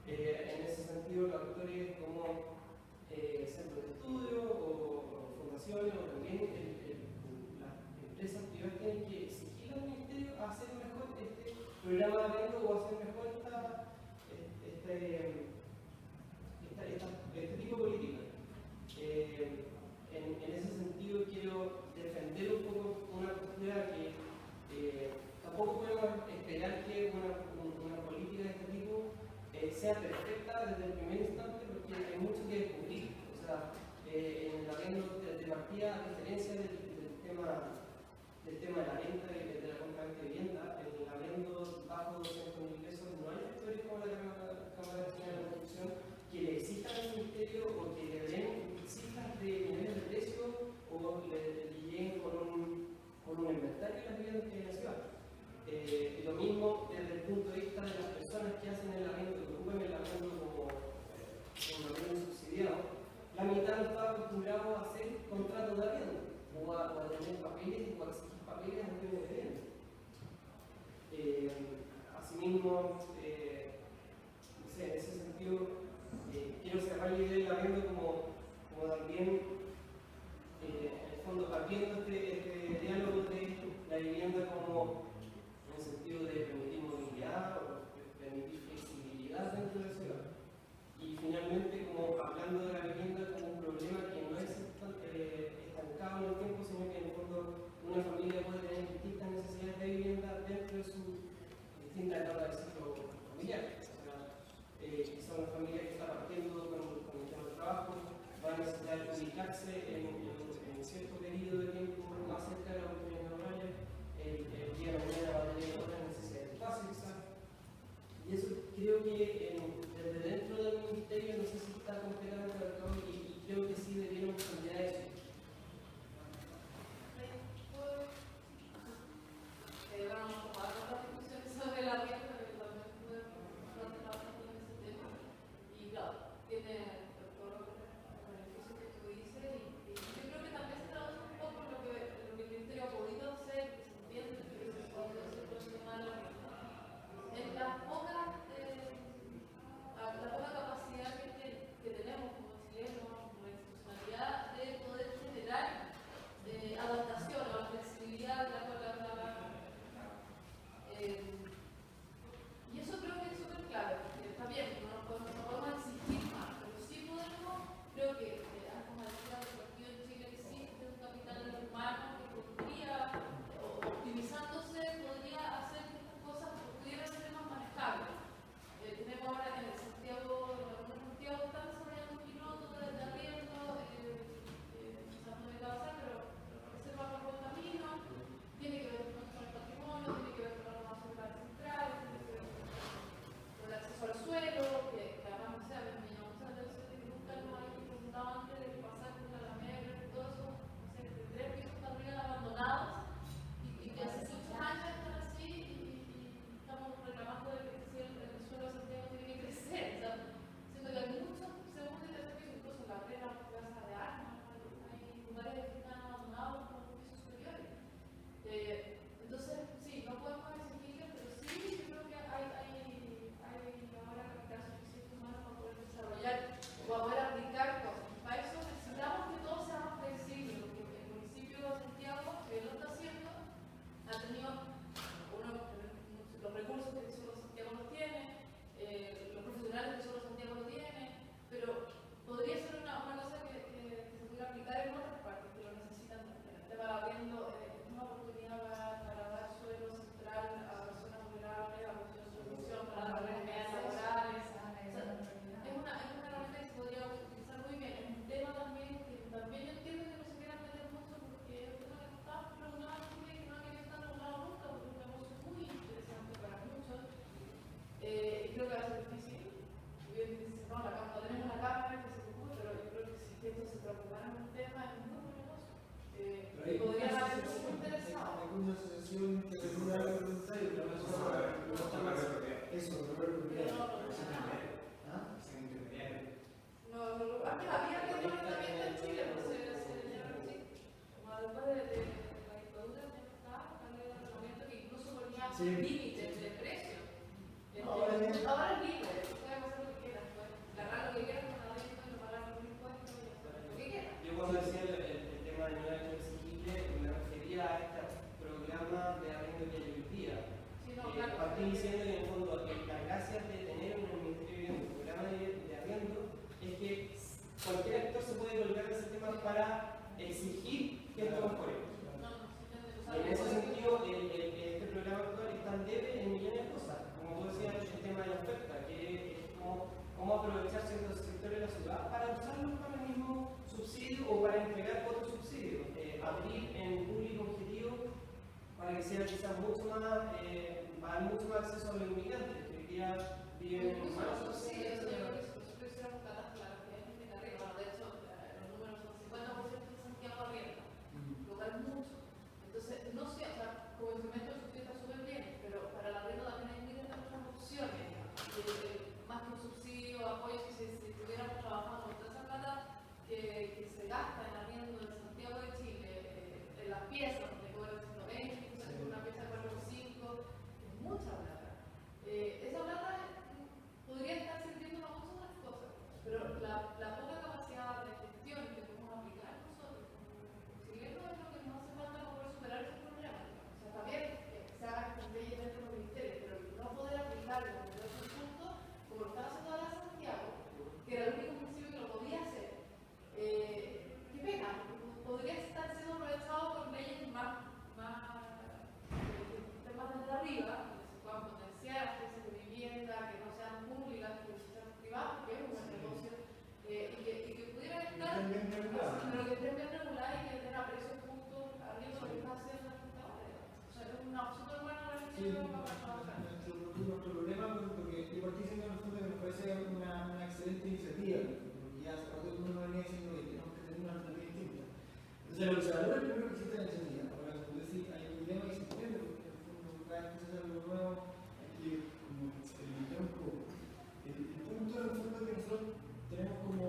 S5: En ese sentido, los actores como centros de estudio o fundaciones o también las empresas privadas tienen que exigir al Ministerio a hacer mejor este programa de arriendo o hacer mejor este tipo de política. En ese sentido quiero defender un poco una postura que tampoco podemos esperar que una política de este tipo sea perfecta desde el primer instante, porque hay mucho que descubrir. O sea, en el arriendo de partida, a diferencia del tema de la venta y de la compraventa de vivienda, en el arriendo bajo 200.000 pesos no hay factores como la Cámara Nacional de Construcción que le exijan al Ministerio o que le den cifras de niveles de precio o le lleguen con un inventario de las viviendas que hay en la ciudad. Lo mismo desde el punto de vista de las personas que hacen el arriendo, que ocupan el arriendo como arriendo subsidiado. La mitad no está acostumbrado a hacer contratos de arriendo o a tener papeles o a exigir papeles antes de vivienda. Asimismo, no sé, en ese sentido, quiero cerrar la idea del arriendo como también, en el fondo, partiendo este diálogo de la vivienda como en el sentido de permitir movilidad o permitir flexibilidad dentro de la ciudad. Y finalmente, como hablando de la vivienda como un problema que no es estancado en el tiempo, sino que en el fondo una familia puede tener distintas necesidades de vivienda dentro de su distinta etapa del ciclo
S2: discusión que se puede dar voluntario, pero eso eso,
S3: No, antes había que también en Chile, no sé, como después de la dictadura ya está, el reglamento que incluso ponía límites de precio. Ahora es libre, puedes hacer lo que quieras, puedes ganar lo que quieras con la ley, no pagar ningún impuesto y hacer lo que quieras.
S5: Yo cuando decía el tema de no hecho exigible, me refería a este programa de arriendo que hay hoy día.
S3: Sí, no, claro.
S5: Partí diciendo que en el fondo la gracia de tener un Ministerio de Vivienda, un programa de arriendo, es que cualquier actor se puede colgar de ese tema para exigir que esto mejore. Y en ese sentido, este programa actual es tan debe en millones de cosas. Como tú decías, el tema de la oferta, que es cómo aprovechar ciertos sectores de la ciudad para usarlos para el mismo subsidio o para entregar otro subsidio. Abrir en público objetivo para que sea quizás mucho más, para dar mucho más acceso a los inmigrantes, que hoy día viven en malos subsidios.
S3: Entonces, no sé, o sea, como instrumento de subsidio está súper bien, pero para la arriendo también hay miles de otras opciones, más que un subsidio, apoyo, si estuviéramos trabajando con toda esa plata que se gasta en arriendo en Santiago de Chile, en las piezas, donde cobran 120, una pieza de 4 o 5, es mucha plata. Esa plata podría estar sirviendo para muchas otras cosas, pero la poca capacidad de gestión que podemos aplicar nosotros como chilenos es lo que nos hace falta para poder superar esos problemas. O sea, está bien que se hagan estas leyes dentro de los ministerios, pero no poder aplicarlo en otros puntos, como lo estaba haciendo ahora Santiago, que era el único municipio que lo podía hacer. Qué pena, podría estar siendo aprovechado por leyes más desde arriba, que se puedan potenciar especies de vivienda, que no sean públicas, que sean privadas, que es un buen negocio, y que pudieran estar, pero que estén bien reguladas y que estén a precios justos, arriba lo que está haciendo la Junta ahora. O sea, es una súper buena organización para trabajar.
S2: Nuestro problema, porque yo partí diciendo en el fondo que me parece una excelente iniciativa, porque ya hace rato que uno venía diciendo que tenemos que tener una alternativa distinta. Entonces, lo que se valora primero que existe la iniciativa. Ahora, como decís, hay un dilema y se entiende, porque en el fondo cada vez que se hace algo nuevo hay que como experimentar un poco. El punto en el fondo que nosotros tenemos como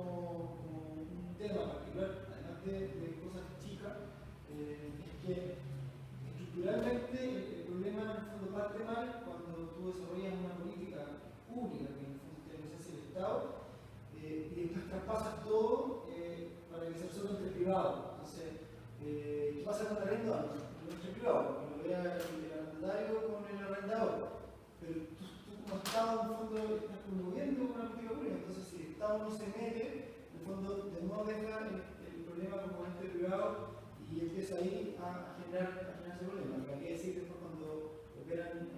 S2: un tema particular, además de cosas chicas, es que estructuralmente el problema en el fondo parte mal cuando tú desarrollas una política pública, que en el fondo tiene que ser el Estado, y después traspasas todo para que sea solo entre privados. Entonces, ¿qué pasa con el arrendador? Entre privados, que lo vea el arrendatario con el arrendador. Pero tú como Estado, en el fondo, estás promoviendo una política pública. Entonces, si el Estado no se mete, en el fondo, de nuevo deja el problema como ente privado y empieza ahí a generar ese problema. Lo que hay que decir que después cuando operan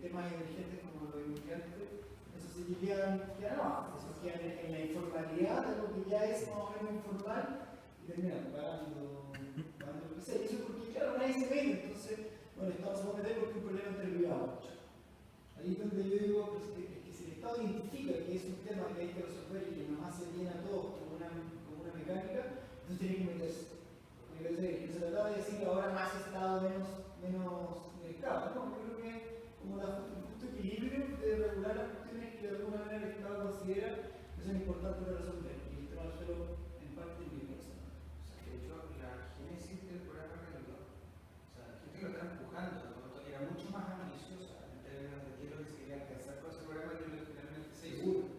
S2: temas emergentes como los inmigrantes, eso sí quedan abajo, eso queda en la informalidad de lo que ya es más o menos informal y terminan pagando lo que sea. Y eso porque, claro, nadie se mete, entonces, bueno, el Estado se va a meter porque es un problema entre privados. Ahí es donde yo digo pues, que si el Estado identifica que es un tema que hay que resolver y que nos hace bien a todos como una mecánica, entonces tiene que meterse. No se trataba de decir ahora más Estado, menos mercado, ¿no? Yo creo que como un justo equilibrio de regular las cuestiones que de alguna manera el Estado considera que son importantes de resolver. Y el tema del suelo, en parte, es mi persona.
S4: O sea, de hecho, la génesis del programa Arrendador, o sea, la gente que lo está empujando, ¿no? Era mucho más ambiciosa en términos de qué es lo que se quería alcanzar con ese programa que lo que finalmente se hizo.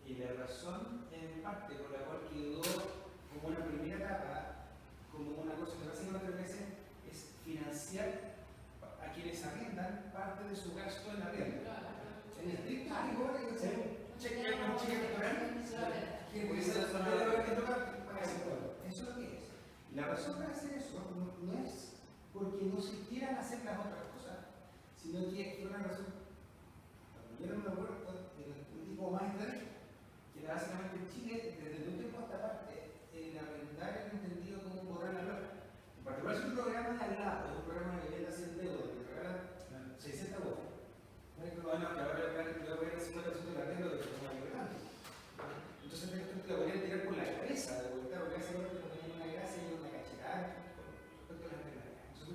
S4: Y la razón, en parte, por la cual quedó como una primera etapa, como una cosa que básicamente ofrece, es financiar a quienes arriendan parte de su gasto en arriendo. En estricto rigor, hay que hacer un cheque electoral que puede ser eso es lo que es. La razón para hacer eso no es porque no se quieran hacer las otras cosas, sino que es una razón. Cuando vieron una puerta de un tipo más extraño, que era básicamente en Chile, desde un tiempo a esta parte, el arrendar era entendido como un borrar la lora. En particular, es un programa de al lado, es un programa de vivienda sin deuda, que te regalan 600 bolas. No es que bueno, que ahora le voy a dar el 50% de la deuda de que se va a llevar. Entonces, esto te lo podrían tirar por la cabeza de vuelta, porque hace rato que no tenía una gracia y una cachetada respecto a las reglas. Entonces,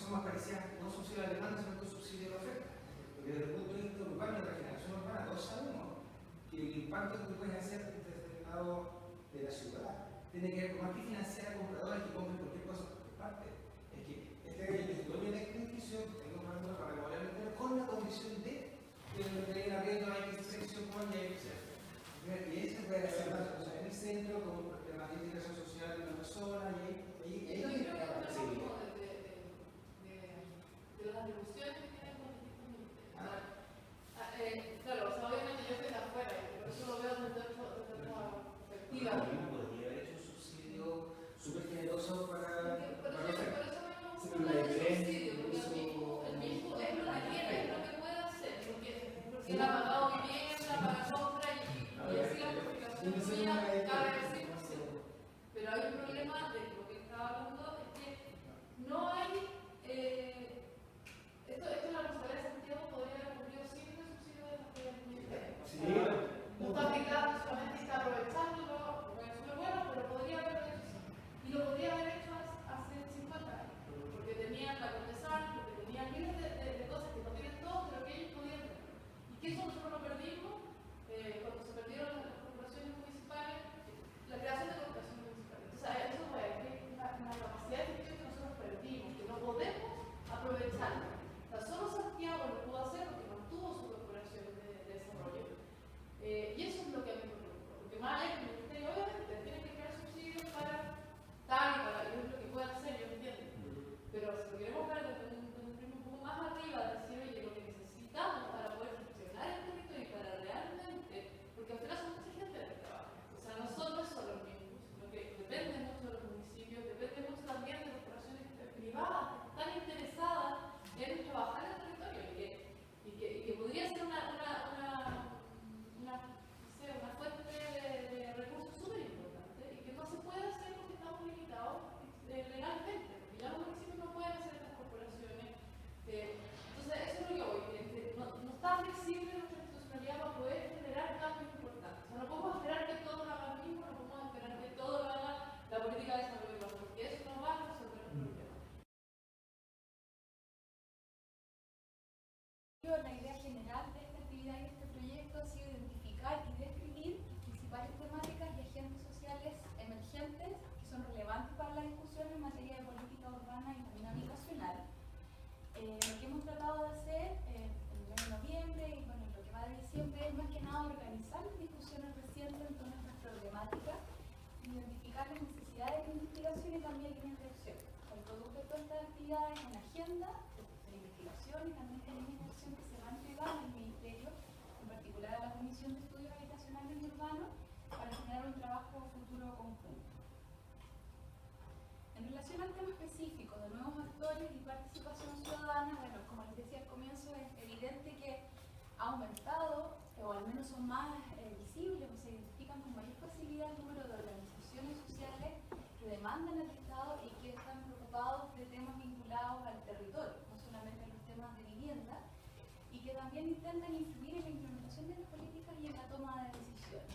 S4: son más parecidas, no subsidio a la demanda, sino que subsidio a la oferta. Porque desde el punto de vista urbano y de regeneración urbana, todos sabemos que el impacto que tú puedes hacer desde el lado de la ciudad tiene que ver con más que financiar a compradores que compren cualquier cosa por tu parte. Es que este dueño de esta edificio tengo un argumento para remover el entero con la condición de que lo que hay abriendo hay que selección con y eso puede hacer más cosas en el centro, con la integración social de una persona, y ahí
S3: Yo creo que
S4: la
S3: es
S4: posibilidad.
S3: como de las discusiones que tienen con distintos ministerios. Claro, o sea, obviamente yo estoy de afuera, y por eso lo veo desde otra perspectiva.
S4: Podría haber hecho un subsidio súper generoso para
S3: Por eso
S4: los
S3: mismo vamos a hablar de subsidio, porque el mismo es lo que quiere, es lo que puede hacer, porque él ha pagado vivienda, paga compra y así la justificación suya cabe el 100%. Pero hay un problema de lo que estaba hablando, es que no hay, esto es la responsabilidad de Santiago, podría haber ocurrido sin el subsidio de las comunidades.
S2: Sí,
S3: No está aplicado, solamente está aprovechándolo, porque es súper bueno, pero podría haberlo hecho así. Y lo podría haber hecho hace 50 años, porque tenían la Condesal, porque tenían miles de cosas que no tienen todos, pero que ellos podían tener. Y que eso nosotros lo perdimos cuando se perdieron las corporaciones municipales, la creación de corporaciones municipales. Entonces, eso es una capacidad de gestión que nosotros perdimos, que no podemos aprovecharla. O sea, solo Santiago lo pudo hacer porque mantuvo su corporación de desarrollo. Y eso es lo que a mí me preocupa, porque más allá que el Ministerio obviamente tiene que crear subsidios para tal y para, y es lo que puede hacer, yo entiendo. Pero si lo queremos ver desde un ritmo un poco más arriba, decir, oye, lo que necesitamos para poder gestionar el territorio y para realmente, porque al final son mucha gente la que trabaja. O sea, nosotros solo los mismos, sino que depende mucho de los municipios, depende mucho también de las corporaciones privadas que están interesadas en trabajar en el territorio y que podría ser una fuente de recursos súper importante y que no se puede hacer porque estamos limitados legalmente, porque ya los municipios no pueden hacer estas corporaciones. Entonces, eso es lo que voy, no está flexible nuestra institucionalidad para poder generar cambios importantes. O sea, no podemos esperar que todo lo haga el mismo, no podemos esperar que todo lo haga la política de desarrollo urbano, porque eso no va a resolver el problema.
S1: La idea general de esta actividad y de este proyecto ha sido identificar y describir las principales temáticas y agentes sociales emergentes que son relevantes para la discusión en materia de política urbana y también habitacional. Lo que hemos tratado de hacer en el mes de noviembre y bueno, lo que va de diciembre es más que nada organizar las discusiones recientes en torno a estas problemáticas, identificar las necesidades de investigación y también líneas de acción. El producto de todas estas actividades es una agenda de investigación y también de líneas de acción que se va a entregar al Ministerio, en particular a la Comisión de Estudios Habitacionales y Urbanos, para generar un trabajo futuro conjunto. En relación al tema específico de nuevos actores y participación ciudadana, bueno, como les decía al comienzo, es evidente que ha aumentado, o al menos son más visibles, o se identifican con mayor facilidad el número de organizaciones sociales que demandan al Estado y que están preocupados de temas vinculados al territorio, no solamente los temas de vivienda, y que también intentan influir en la implementación de las políticas y en la toma de decisiones.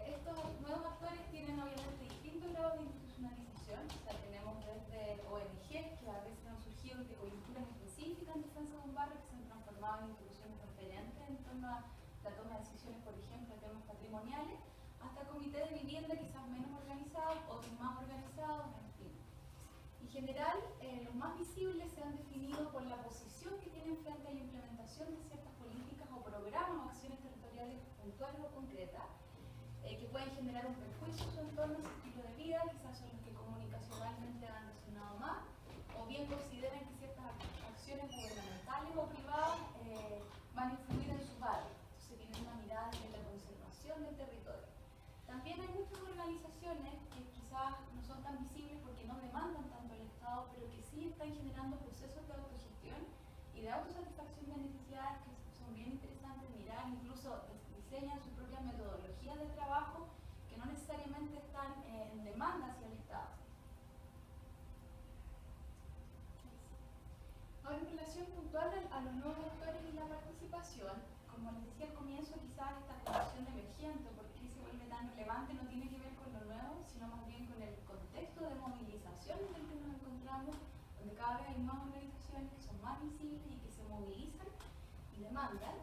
S1: Estos nuevos actores tienen obviamente distintos grados de institucionalización, o sea, tenemos desde ONGs que a veces han surgido de coyunturas específicas en defensa de un barrio que se han transformado en instituciones referentes en torno a la toma de decisiones, por ejemplo, en temas patrimoniales, hasta comités de vivienda quizás menos organizados, otros más organizados, en fin. En general, los más visibles se han definido por la posición que tienen frente a la implementación de ciertas políticas o programas o acciones territoriales puntuales o concretas, que pueden generar un perjuicio en torno a su estilo de vida, quizás son los que comunicacionalmente han resonado más, o bien consideran que ciertas acciones gubernamentales o privadas van a influir en su barrio. Entonces tienen una mirada de la conservación del territorio. También hay muchas organizaciones que quizás no son tan visibles porque no demandan tanto al Estado, pero que sí están generando procesos de autogestión y de autosatisfacción de necesidades que son bien interesantes mirar, incluso diseñan su propia metodología de trabajo que no necesariamente están en demanda hacia el Estado. Ahora, en relación puntual a los nuevos actores y la participación, como les decía al comienzo, quizás esta condición emergente, porque se vuelve tan relevante, no tiene que ver con lo nuevo, sino más bien con el contexto de movilización en el que nos encontramos, donde cada cada vez hay más organizaciones que son más visibles y que se movilizan y demandan.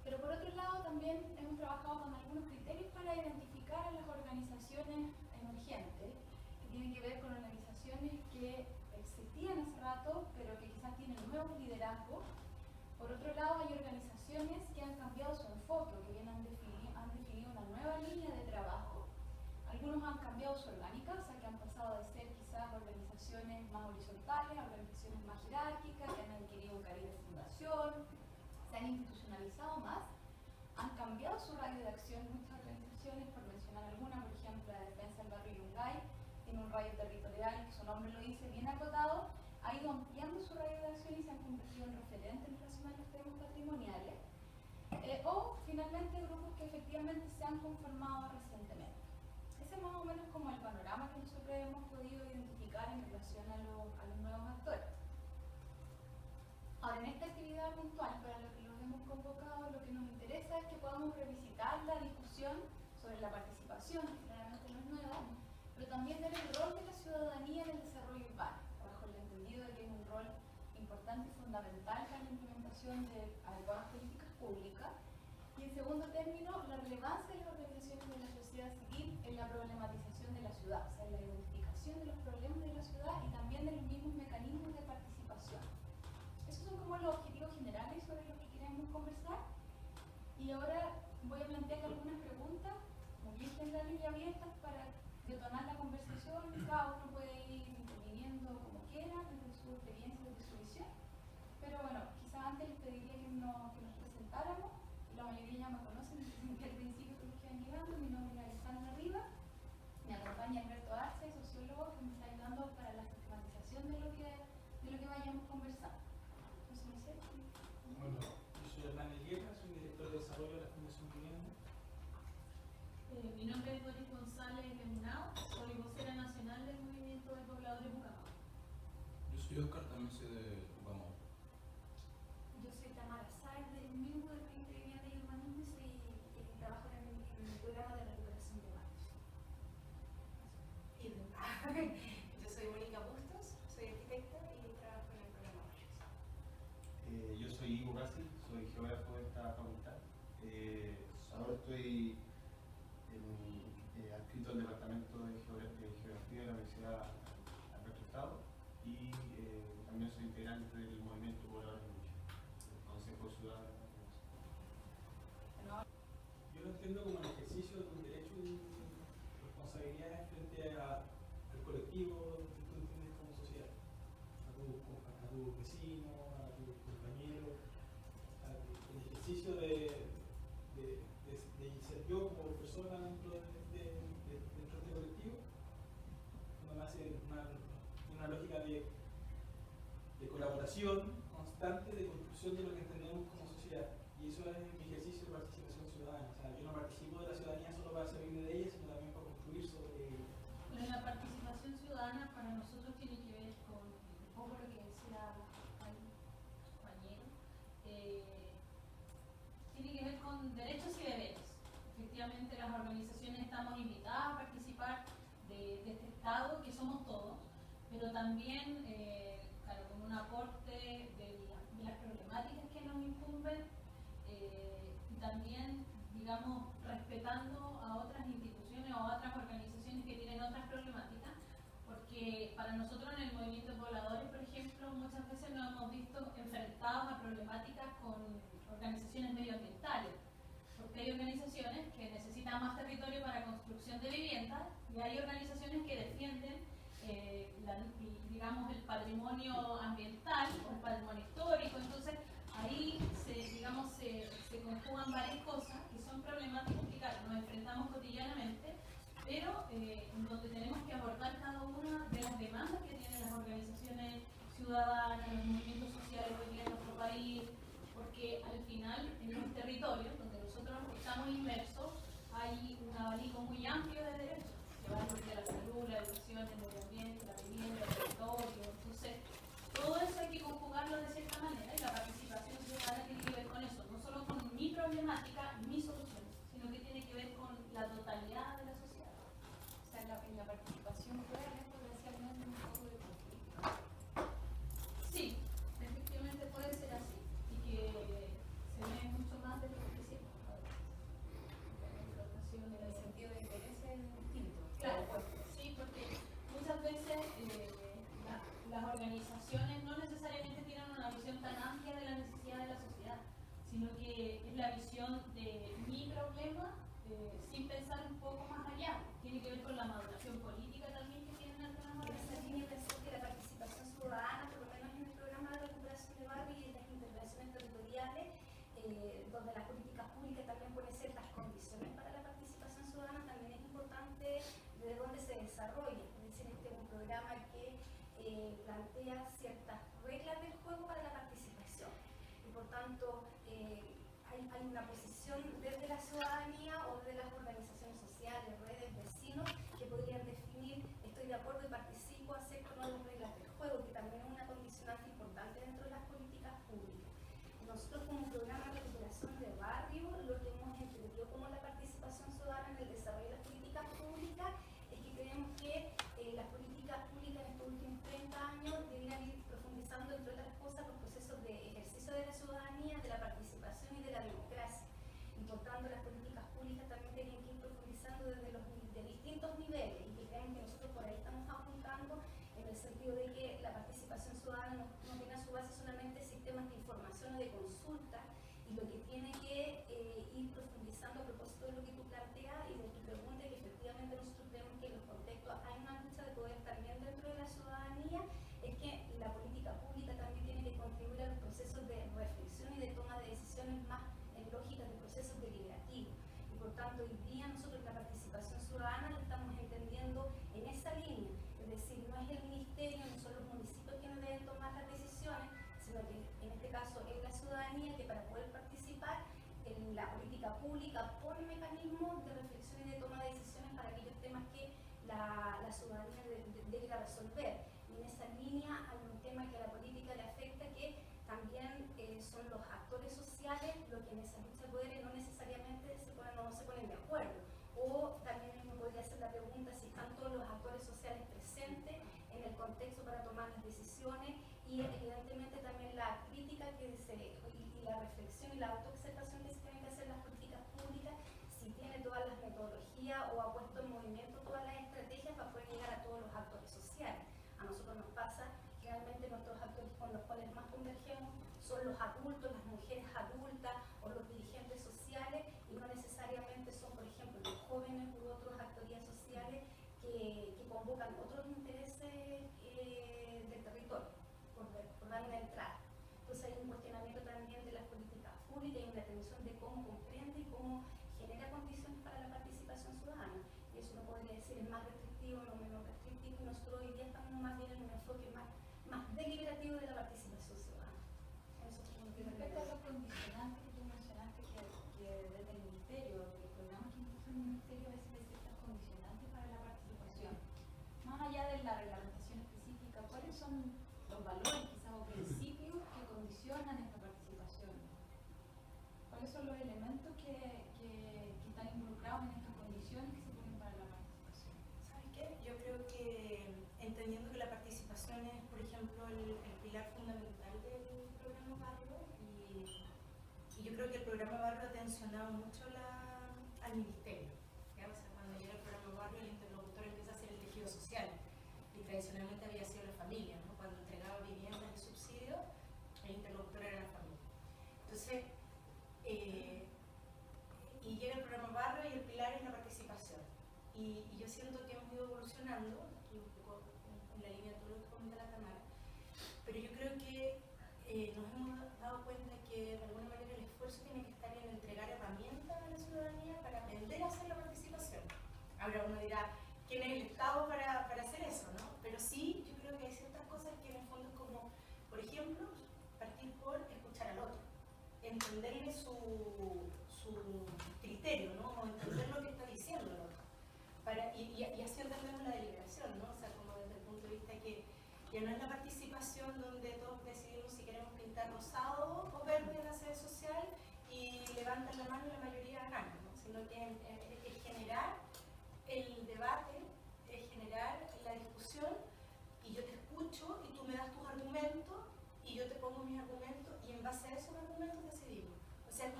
S1: Pero por otro lado también hemos trabajado con algunos criterios para identificar a las organizaciones emergentes, que tienen que ver con organizaciones que existían hace rato, pero que quizás tienen nuevos liderazgos. Por otro lado, hay organizaciones que han cambiado su enfoque, que bien han definido una nueva línea de trabajo. Algunos han cambiado su orgánica, o sea que han pasado de ser quizás organizaciones más horizontales a organizaciones más jerárquicas, que han adquirido un cariz de fundación, se han institucionalizado más, han cambiado su radio de acción muchas organizaciones, por mencionar alguna, por ejemplo, la Defensa del Barrio Yungay, tiene un radio territorial, que su nombre lo dice, bien acotado, ha ido ampliando su radio de acción y se han convertido en referentes en relación a los temas patrimoniales, o finalmente grupos que efectivamente se han conformado recientemente. Ese es más o menos como el panorama que nosotros hemos podido identificar en relación a los nuevos actores. Ahora, en esta actividad puntual, para lo que los hemos convocado, lo que nos interesa es que podamos revisitar la discusión sobre la participación, que claramente no es nueva, pero también ver el rol de la ciudadanía en el desarrollo urbano, bajo el entendido de que es un rol importante y fundamental para la implementación de adecuadas políticas públicas. Y en segundo término, la relevancia de las organizaciones de la sociedad civil en la problematización de la ciudad, o sea, en la identificación de los problemas de la ciudad y también de los mismos mecanismos de participación. Esos son como los objetivos generales sobre los que queremos conversar. Y ahora voy a plantear algunas preguntas, muy bien generales y abiertas, para detonar la conversación. Cada uno puede ir interviniendo como quiera, desde su experiencia, desde su visión. Pero bueno, quizás antes les pediría que nos presentáramos. La mayoría ya me conocen, desde el principio todos los que van llegando. Mi nombre es Alejandra Rivas, me acompaña Alberto Arce, sociólogo, que me está ayudando para la sistematización de lo que vayamos conversando. Entonces, no sé.
S2: Bueno, yo soy Hernán Elgueta, soy director de desarrollo de la Fundación Vivienda.
S3: Mi nombre es Doris González Lemunao, soy vocera nacional del Movimiento de Pobladores Bucamau.
S6: Yo soy Oscar, también soy de Bucamau.
S1: Yo soy Tamara Sáez, del mismo del Proyecto de Vivienda y Urbanismo, y trabajo en el programa de recuperación de barrios.
S7: Yo soy Mónica Bustos, soy arquitecta y trabajo en el programa Barrios.
S8: Yo soy Ivo Gassi, soy geógrafo de esta facultad. Ahora estoy adscrito al Departamento de Geografía de la Universidad Alberto Hurtado y también soy integrante del Movimiento Pobladores de Lucha, del Consejo Ciudadano.
S2: Yo lo entiendo como el ejercicio de un derecho y responsabilidades frente al colectivo que tú entiendes como sociedad, a tu vecino, a tu compañero, el ejercicio de ser yo como persona dentro de este colectivo, me hace una lógica de colaboración constante, de construcción de lo que entendemos como sociedad. Y eso es mi ejercicio de participación ciudadana. O sea, yo no participo de la ciudadanía solo para servirme de ella, sino también para construir sobre ella.
S3: Bueno, la participación ciudadana para nosotros tiene que ver con un poco lo que decía el compañero, tiene que ver con derechos y deberes. Efectivamente, las organizaciones estamos invitadas a participar de este Estado, que somos todos, pero también, claro, con un aporte de las problemáticas que nos incumben y también, digamos, respetando a otras instituciones o a otras organizaciones que tienen otras problemáticas, porque para nosotros en el movimiento de pobladores, por ejemplo, muchas veces nos hemos visto enfrentados a problemáticas con organizaciones medioambientales, porque hay organizaciones que necesitan más territorio para construcción de viviendas y hay organizaciones que defienden digamos, el patrimonio ambiental o el patrimonio histórico. Entonces ahí se conjugan varias cosas que son problemáticas que, claro, nos enfrentamos cotidianamente, pero donde tenemos que abordar cada una de las demandas que tienen las organizaciones ciudadanas, los movimientos sociales hoy día en nuestro país, porque al final en los territorios donde nosotros estamos inmersos hay un abanico muy amplio de derechos que van desde la salud, la educación, el medio ambiente, la vivienda, el territorio. Entonces todo eso hay que conjugarlo de cierta manera y la participación ciudadana tiene que ver con eso, no solo con mi problemática y mi solución, sino que tiene que ver con la totalidad de la sociedad.
S1: O sea, en la participación puede haber potencialmente un poco de conflicto. mi problema sin pensar un poco más allá. Tiene que ver con la maduración política también que tienen algunas
S7: En esa
S1: organizaciones.
S7: línea pensé que la participación ciudadana, por lo menos en el programa de recuperación de barrio y en las intervenciones territoriales, donde las políticas públicas también ponen ciertas condiciones para la participación ciudadana, también es importante de dónde se desarrolla. Es decir, este es un programa que plantea ciertas reglas del juego para la participación. Y por tanto, hay una posición desde la ciudadanía o desde las organizaciones sociales, redes, vecinos, que podrían definir, estoy de acuerdo y participo, acepto nuevas reglas del juego, que también es una condicionante importante dentro de las políticas públicas. Nosotros como programa de recuperación de barrio, lo que hemos entendido como la participación ciudadana en el desarrollo de las políticas públicas es que creemos que las políticas públicas en estos últimos 30 años deberían ir profundizando, entre otras cosas, los procesos de ejercicio de la ciudadanía, de la participación y de la democracia. Y por tanto, las políticas públicas también tienen que ir profundizando desde de distintos niveles, y que creemos que nosotros por ahí estamos apuntando en el sentido de que la participación ciudadana no tenga su base solamente en sistemas de información o de consulta, y lo que tiene que ir profundizando a propósito de lo que tú planteas y de tu pregunta, que efectivamente nosotros creemos que en los contextos hay una lucha de poder también dentro de la ciudadanía, es que la política pública también tiene que contribuir a los procesos de reflexión y de toma de decisiones más en lógicas de procesos deliberativos. Y por tanto, hoy día nosotros la participación ciudadana la estamos entendiendo en esa línea, es decir, no es el ministerio, no son los municipios quienes deben tomar las decisiones, sino que en este caso es la ciudadanía que para poder participar en la política pública pone mecanismos de reflexión y de toma de decisiones para aquellos temas que la ciudadanía debe resolver. Y en esa línea hay un tema que a la política le afecta, que también son los actores sociales los que en esa lucha de poderes no necesariamente no se ponen de acuerdo. O también uno podría hacer la pregunta si están todos los actores sociales presentes en el contexto para tomar las decisiones, y evidentemente también la crítica y la reflexión y la autoobservación que se tienen que hacer las políticas públicas, si tiene todas las metodologías o ha puesto en movimiento todas las estrategias para poder llegar a todos los actores sociales. A nosotros nos pasa, generalmente nuestros actores con los cuales más convergemos son los adultos, las mujeres adultas o los dirigentes sociales, y no necesariamente son, por ejemplo, los jóvenes u otras actorías sociales que convocan otros intereses del territorio, por dar una entrada. Entonces hay un cuestionamiento también de las políticas públicas y una atención de cómo comprende y cómo genera condiciones para la participación ciudadana. Y eso no podría decir es más restrictivo, no menos restrictivo, y nosotros hoy día estamos más bien en un enfoque más deliberativo de la participación ciudadana. Eso es como que
S1: Respecto a los condicionantes que tú mencionaste, que desde el ministerio, los programas que impulsa el ministerio, a veces hay ciertas condicionantes para la participación. Más allá de la reglamentación específica, ¿cuáles son los valores, quizás, o principios que condicionan esta participación? ¿Cuáles son los elementos que están involucrados en estas condiciones que se ponen para la participación?
S7: ¿Sabes qué? Yo creo que entendiendo que la participación es, por ejemplo, el pilar fundamental del programa Barrio, y yo creo que el programa Barrio ha tensionado mucho al ministerio. ¿Ya? O sea, cuando llega el programa Barrio, el interlocutor empieza a ser el tejido social, y tradicionalmente había sido la familia, ¿no? Cuando entregaba viviendas y subsidios, el interlocutor era la familia. Entonces, y llega el programa Barrio y el pilar es la participación. Y yo siento que hemos ido evolucionando, aquí un poco en la línea de todo lo que comenta la Tamara, pero yo creo que nos hemos dado cuenta que de alguna manera el esfuerzo tiene que estar en entregar herramientas a la ciudadanía para aprender a hacer la participación. Ahora uno dirá, ¿quién es el Estado para hacer eso? ¿No? Pero sí, yo creo que hay ciertas cosas que en el fondo es como, por ejemplo, partir por escuchar al otro, entenderle su criterio, ¿no? O entender lo que está diciendo el otro. Y así entendemos la deliberación, ¿no? O sea, como desde el punto de vista que no es la participación donde todos decidimos si queremos pintar rosado o verde en la sede social y levantan la mano y la mayoría gana, ¿no? Sino que es generar el debate, es generar la discusión, y yo te escucho y tú me das tus argumentos y yo te pongo mis argumentos, y en base a esos argumentos decidimos. O sea,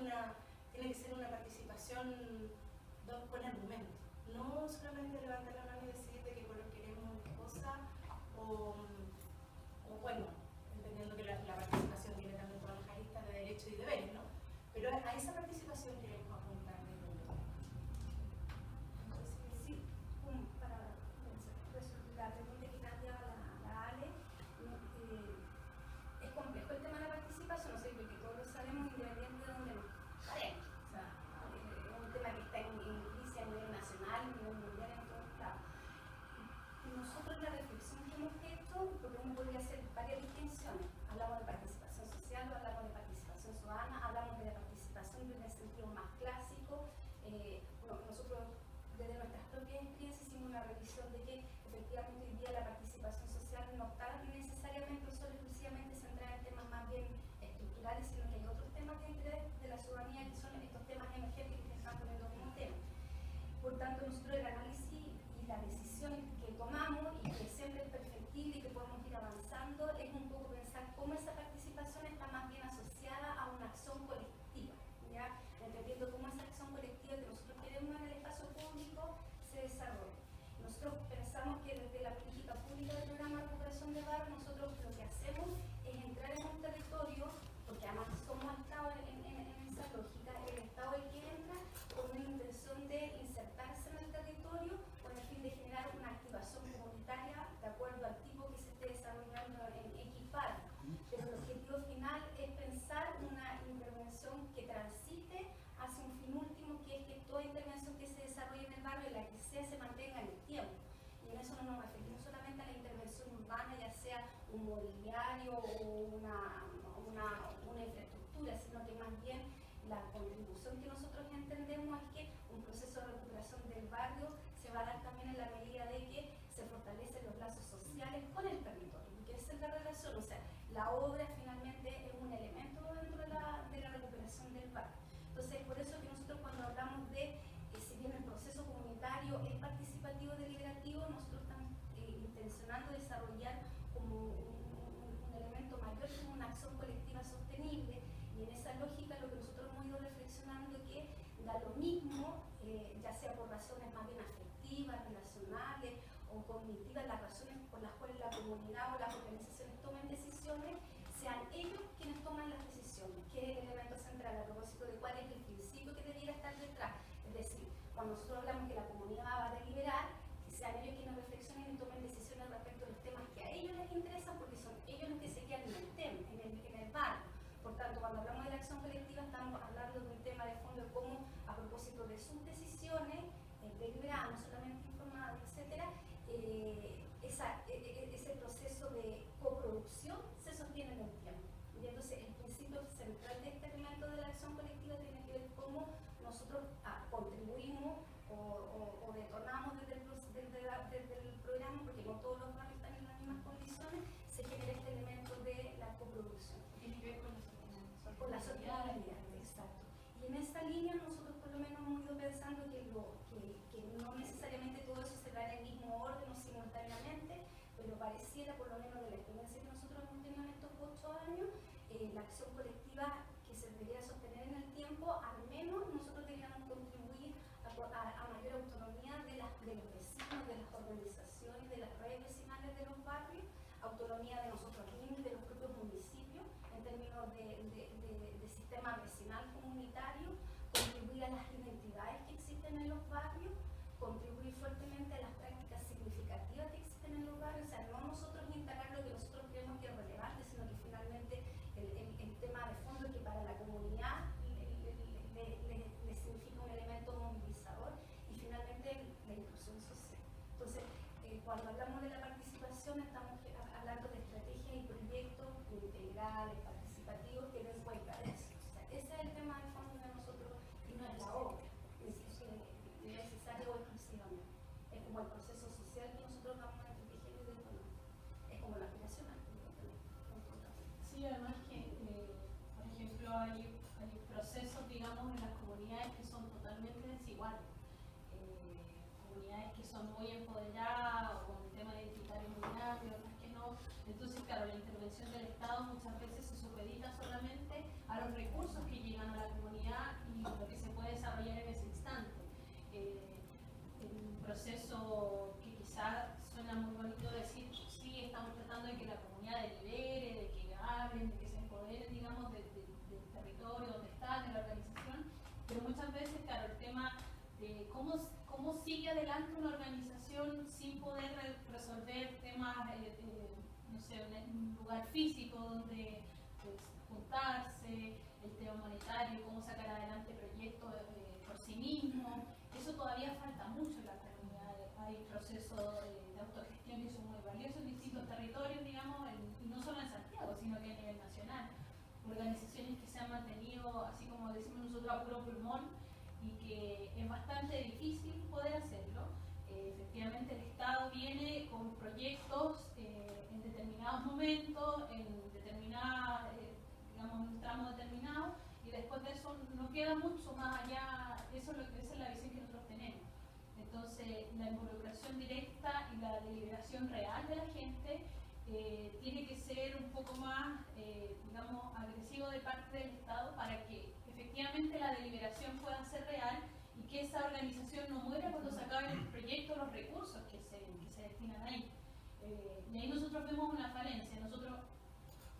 S7: tiene que ser una participación con argumentos, no solamente levantar la mano y decidir de qué color queremos una cosa, o bueno, entendiendo que la participación tiene también todas las aristas de derechos y deberes, ¿no? Pero a esa participación queremos va a dar también en la medida de que se fortalecen los lazos sociales con el territorio, porque esa es la relación, o sea, la obra finalmente es un elemento dentro de la recuperación del barrio. Entonces, por eso que nosotros cuando hablamos de, si bien el proceso comunitario es participativo deliberativo, nosotros estamos intencionando desarrollar como un elemento mayor, como una acción colectiva sostenible, y en esa lógica lo que nosotros hemos ido reflexionando que da lo mismo, ya sea por razones más bien afectivas, relacionales o cognitivas, las razones por las cuales la comunidad o las organizaciones tomen decisiones, sean ellos quienes toman las decisiones, que es el elemento central a propósito de cuál es el principio que debiera estar detrás. Es decir, cuando nosotros hablamos que la comunidad va a deliberar, que sean ellos quienes reflexionen y tomen decisiones respecto a los temas que a ellos les interesan, porque son ellos los que se quedan en el tema, en el barrio. Por tanto, cuando hablamos de la acción colectiva, estamos hablando de un tema de fondo de cómo, a propósito de sus decisiones, deliberadas, no solamente informadas, etcétera, ese proceso de coproducción se sostiene en el tiempo. Y entonces, el principio central de este elemento de la acción colectiva tiene que ver cómo nosotros contribuimos o detonamos desde el programa, porque no todos los barrios están en las mismas condiciones, se genera este elemento de la coproducción.
S3: Tiene que ver
S7: Con la solidaridad, exacto. Y en esta línea nosotros por lo menos hemos ido pensando que no necesariamente todo eso se da en el mismo orden o simultáneamente, pero pareciera, por lo menos de la experiencia que nosotros hemos tenido en estos 8 años, la acción colectiva que se debería sostener en el tiempo, al menos nosotros deberíamos contribuir a mayor autonomía de los vecinos, de las organizaciones, de las redes vecinales de los barrios, autonomía de nosotros mismos, de los propios municipios, en términos de sistema vecinal comunitario, contribuir a las identidades que existen en los barrios, contribuir fuertemente a las prácticas significativas que existen en los barrios, o sea, no nosotros instalar lo que nosotros creemos que es relevante, sino que finalmente el tema de fondo es que para la comunidad le significa un elemento movilizador, y finalmente la inclusión social. Entonces, cuando hablamos de la participación, estamos hablando de estrategias y proyectos integrales, participativos, que den cuenta de eso. O sea, ese es el tema de fondo de nosotros, y no es la obra, necesaria o exclusivamente. Es como el proceso social que nosotros vamos a proteger y detonar. Es como la aspiracional.
S3: Sí, además que, por ejemplo, hay procesos, digamos, en las comunidades que son totalmente desiguales. Comunidades que son muy empoderadas o con el tema identitario muy grande, otras que no. Entonces, claro, la intervención del Estado muchas veces se supedita solamente a los recursos que llegan a la comunidad y lo que se puede desarrollar en ese instante. Un proceso que quizás suena muy bonito decir, sí, estamos tratando de que la comunidad delibere, de que hablen, de que se empoderen, digamos, del territorio donde están, de la organización, pero muchas veces, claro, el tema de cómo sigue adelante una organización sin poder resolver temas, no sé, un lugar físico donde pues, juntarse, el tema monetario, cómo sacar adelante proyectos por sí mismo. Eso todavía falta mucho en la comunidad. Hay procesos de autogestión que son muy valiosos en distintos territorios, digamos, y no solo en Santiago, sino que a nivel nacional. Organizaciones que se han mantenido, así como decimos nosotros, a puro pulmón, y que es bastante difícil poder hacerlo. Efectivamente, el Estado viene con proyectos en determinados momentos, en determinadas, digamos, un tramo determinado, y después de eso no queda mucho más allá. Esa es la visión que nosotros tenemos. Entonces, la involucración directa y la deliberación real de la gente tiene que ser un poco más, digamos, agresivo de parte del Estado para que efectivamente la deliberación pueda ser real y que esa organización no muera cuando se acaben el proyecto, los recursos que se destinan ahí. Y ahí nosotros vemos una falencia. Nosotros,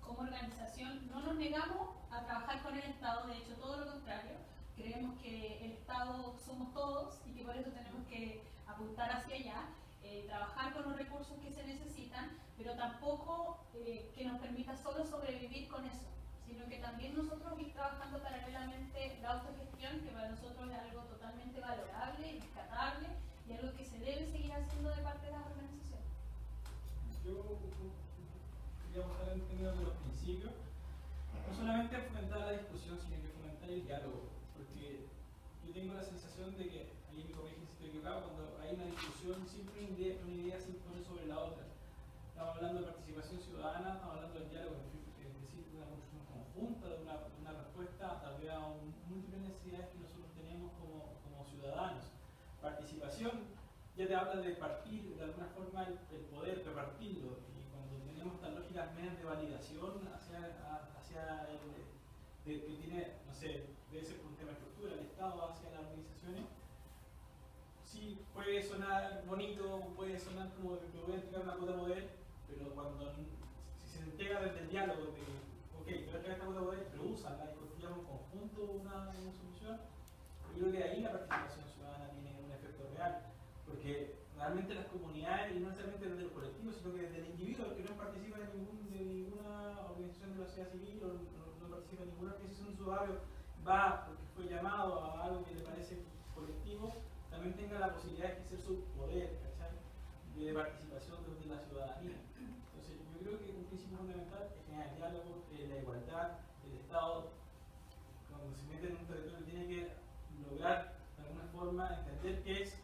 S3: como organización, no nos negamos a trabajar con el Estado, de hecho, todo lo contrario. Creemos que el Estado somos todos y que por eso tenemos que apuntar hacia allá, trabajar con los recursos que se necesitan, pero tampoco que nos permita solo sobrevivir con eso, sino que también nosotros ir trabajando paralelamente la autogestión, que para nosotros es algo totalmente valorable y rescatable y algo que se debe seguir haciendo de parte de las organizaciones.
S2: Yo quería mostrar en términos de los principios, no solamente fomentar la discusión, sino que fomentar el diálogo, porque yo tengo la sensación de que, ahí me corrige si estoy
S6: equivocado cuando hay una discusión, siempre una idea se impone sobre la otra. Estamos hablando de participación ciudadana, estamos hablando del diálogo, es decir, de una construcción conjunta, de una respuesta tal vez a múltiples necesidades que nosotros tenemos como ciudadanos. Participación ya te habla de partir de alguna forma el poder, repartirlo, y cuando tenemos estas lógicas medias de validación hacia el que tiene, no sé, debe ser por un tema de estructura, el Estado hacia las organizaciones, sí puede sonar bonito, puede sonar como que voy a entregar una cuota poder, pero si se entrega desde el diálogo de, ok, te voy a entregar esta cuota poder, pero úsala y construyamos en conjunto una solución, yo creo que ahí la participación ciudadana tiene un efecto real, porque realmente las comunidades, y no necesariamente desde los colectivos, sino que desde el individuo, que no participa de ninguna organización de la sociedad civil o no participa en ninguna organización de ciudadano, va porque fue llamado a algo que le parece colectivo, también tenga la posibilidad de ejercer su poder, ¿cachai? De participación desde la ciudadanía. Entonces, yo creo que un principio fundamental es generar el diálogo, la igualdad, el Estado, cuando se mete en un territorio, tiene que lograr de alguna forma entender que es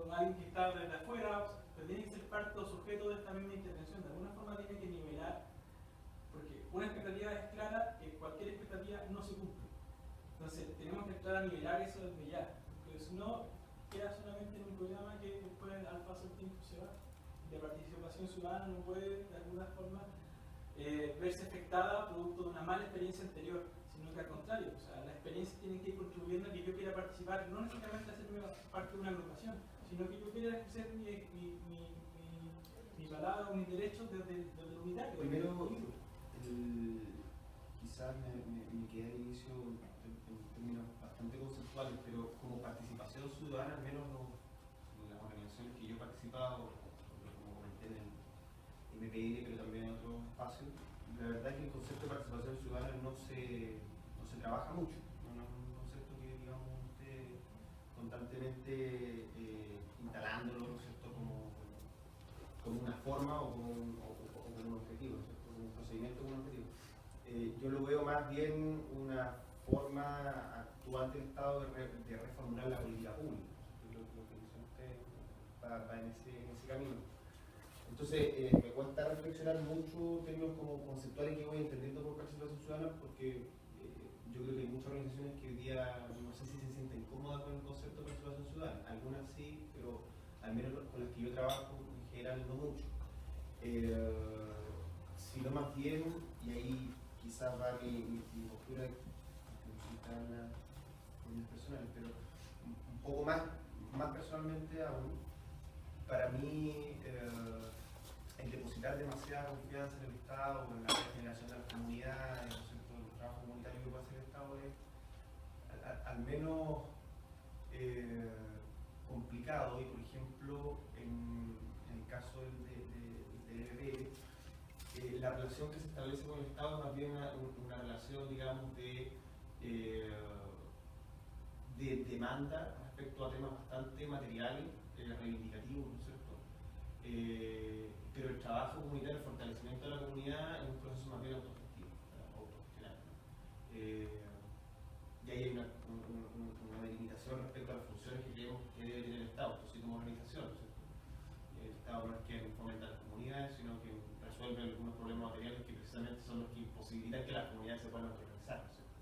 S6: alguien que está desde afuera, pero tiene que ser parte o sujeto de esta misma intervención. De alguna forma tiene que nivelar, porque una expectativa es clara, que cualquier expectativa no se cumple. Entonces tenemos que entrar a nivelar eso desde ya, porque si no queda solamente en un programa que después al paso del tiempo se va. La participación ciudadana no puede de alguna forma verse afectada producto de una mala experiencia anterior, sino que al contrario, o sea, la experiencia tiene que ir contribuyendo a que yo quiera participar, no necesariamente a hacerme parte de una agrupación, sino que yo quiera ejercer mi palabra o mis derechos desde el unitario.
S9: Primero, quizás me quedé al inicio en términos bastante conceptuales, pero como participación ciudadana, al menos en las organizaciones que yo he participado, como comenté en el MPI, pero también en otros espacios, la verdad es que el concepto de participación ciudadana no se trabaja mucho, no es un concepto que digamos esté constantemente instalándolo, ¿no es cierto?, como una forma o como un objetivo, ¿no es cierto?, como un procedimiento, como un objetivo. Yo lo veo más bien una forma actuante del Estado de reformular la política pública, lo que dice usted va en ese camino. Entonces, me cuesta reflexionar mucho términos como conceptuales que voy entendiendo por participación ciudadana, porque yo creo que hay muchas organizaciones que hoy día no sé si se sienten cómodas con el concepto de participación ciudadana. Algunas sí, pero al menos con las que yo trabajo en general no mucho. Sino más bien, y ahí quizás va mi postura, en personales, pero un poco más personalmente aún, para mí el depositar demasiada confianza en el Estado o en la generación de las comunidades, ¿no es cierto?, el trabajo comunitario que puede hacer el Estado es al menos complicado. Y por ejemplo, en el caso del EPP, la relación que se establece con el Estado es más bien una relación, digamos, de demanda respecto a temas bastante materiales, reivindicativos, ¿no es cierto? Pero el trabajo comunitario, el fortalecimiento de la comunidad es un proceso más bien autogestivo, autogestionario, ¿no? Y ahí hay una delimitación respecto a las funciones que creemos que debe tener el Estado, así como organización, ¿no es cierto? El Estado no es quien fomenta las comunidades, sino que resuelve algunos problemas materiales que precisamente son los que imposibilitan que las comunidades se puedan organizar, ¿no es cierto?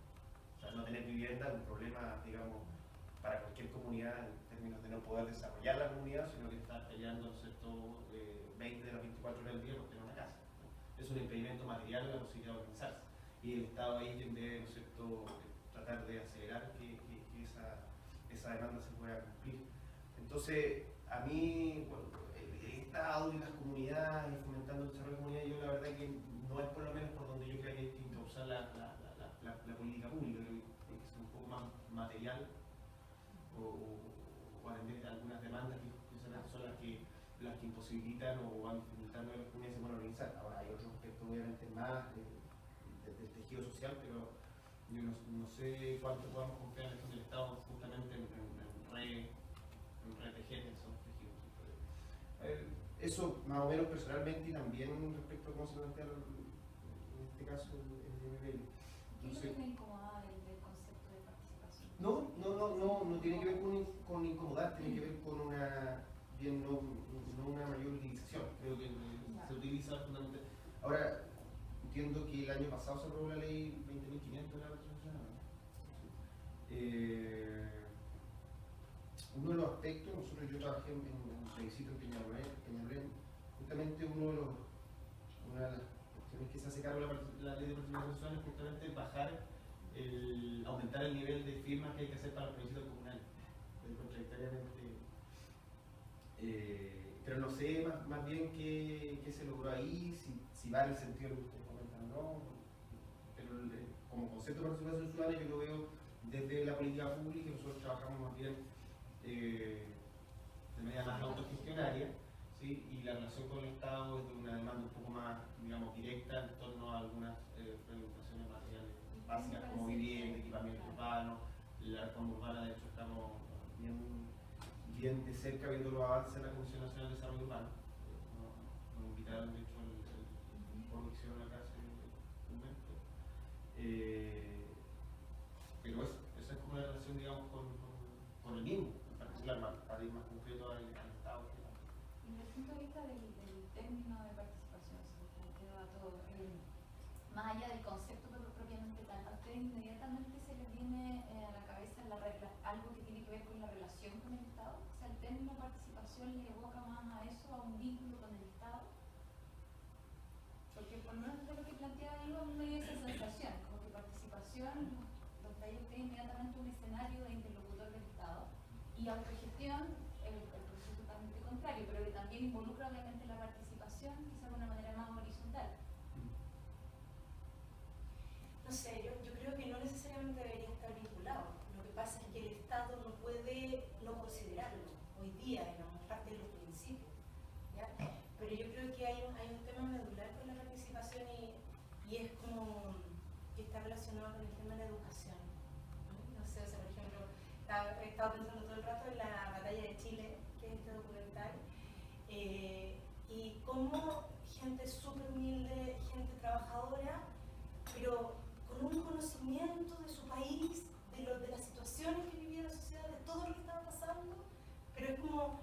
S9: O sea, no tener vivienda es un problema, digamos, para cualquier comunidad en términos de no poder desarrollar la comunidad, sino que estar peleando, ¿no es cierto?, 20 de las 24 horas del día por tener una casa, ¿no? Es un impedimento material de la posibilidad de organizarse. Y el Estado ahí debe, ¿no es cierto?, tratar de acelerar que esa demanda se pueda cumplir. Entonces, a mí, bueno, el Estado y las comunidades, fomentando el desarrollo de comunidades, yo la verdad que no es por lo menos por donde yo creo que hay que impulsar la política pública, creo que es un poco más material o atender a algunas demandas que precisamente son las que imposibilitan o van dificultando que las comunidades se puedan organizar. Ahora hay otros aspectos obviamente más del tejido social, pero yo no sé cuánto podamos confiar en el Estado justamente en retejer esos tejidos. Eso más o menos personalmente, y también respecto a cómo se plantea en este caso el DMPL.
S1: ¿Qué es lo que me incomoda del concepto de participación?
S9: No no tiene que ver con incomodar, tiene que ver con una, bien, no una mayor utilización. Creo que se utiliza fundamentalmente. Ahora, entiendo que el año pasado se aprobó la ley 20.500 de la participación ciudadana. Uno de los aspectos, yo trabajé en plebiscito en Peñalolén, justamente una de las cuestiones que se hace cargo la ley de participación ciudadana es justamente aumentar el nivel de firmas que hay que hacer para el plebiscito comunal, contradictoriamente. Pero no sé más bien qué se logró ahí, si va en el sentido de lo que ustedes comentan o no. Pero como concepto de participación ciudadana yo lo veo desde la política pública, y nosotros trabajamos más bien de manera más autogestionaria, ¿sí? Y la relación con el Estado es de una demanda un poco más, digamos, directa en torno a algunas preocupaciones materiales básicas como vivienda, equipamiento urbano. La reforma urbana, de hecho, estamos bien de cerca viendo los avances en la Comisión Nacional de Desarrollo Urbano. Nos invitaron, de hecho, por lo que hicieron acá hace un mes. Pero esa es como la relación, digamos, con el mismo, en particular, para ir más concreto al Estado.
S1: Y desde el punto de vista del término de participación, se lo planteo a todos, más allá del concepto propiamente tal, a ustedes inmediatamente se les viene a la cabeza algo que tiene que ver con la relación con el Estado. O sea, el término participación les evoca más a eso, a un vínculo con el Estado. Porque por lo menos de lo que planteaba yo, a mí me dio esa sensación, como que participación lo trae usted inmediatamente un escenario de interlocutor del Estado, y autogestión, el proceso totalmente contrario, pero que también involucra obviamente la participación, quizá de una manera más horizontal.
S10: No sé, yo creo que no necesariamente debería estar vinculado. Lo que pasa es que el Estado no puede no considerarlo hoy día, digamos, parte de los principios, ¿ya? Pero yo creo que hay un tema medular con la participación y es como que está relacionado con el tema de la educación. No sé, o sea, por ejemplo, he estado pensando todo el rato en la batalla de Chile, que es este documental, y cómo gente súper humilde, gente trabajadora, pero con un conocimiento de su país, de las situaciones que vivía la sociedad, de todo lo que estaba pasando, pero es como,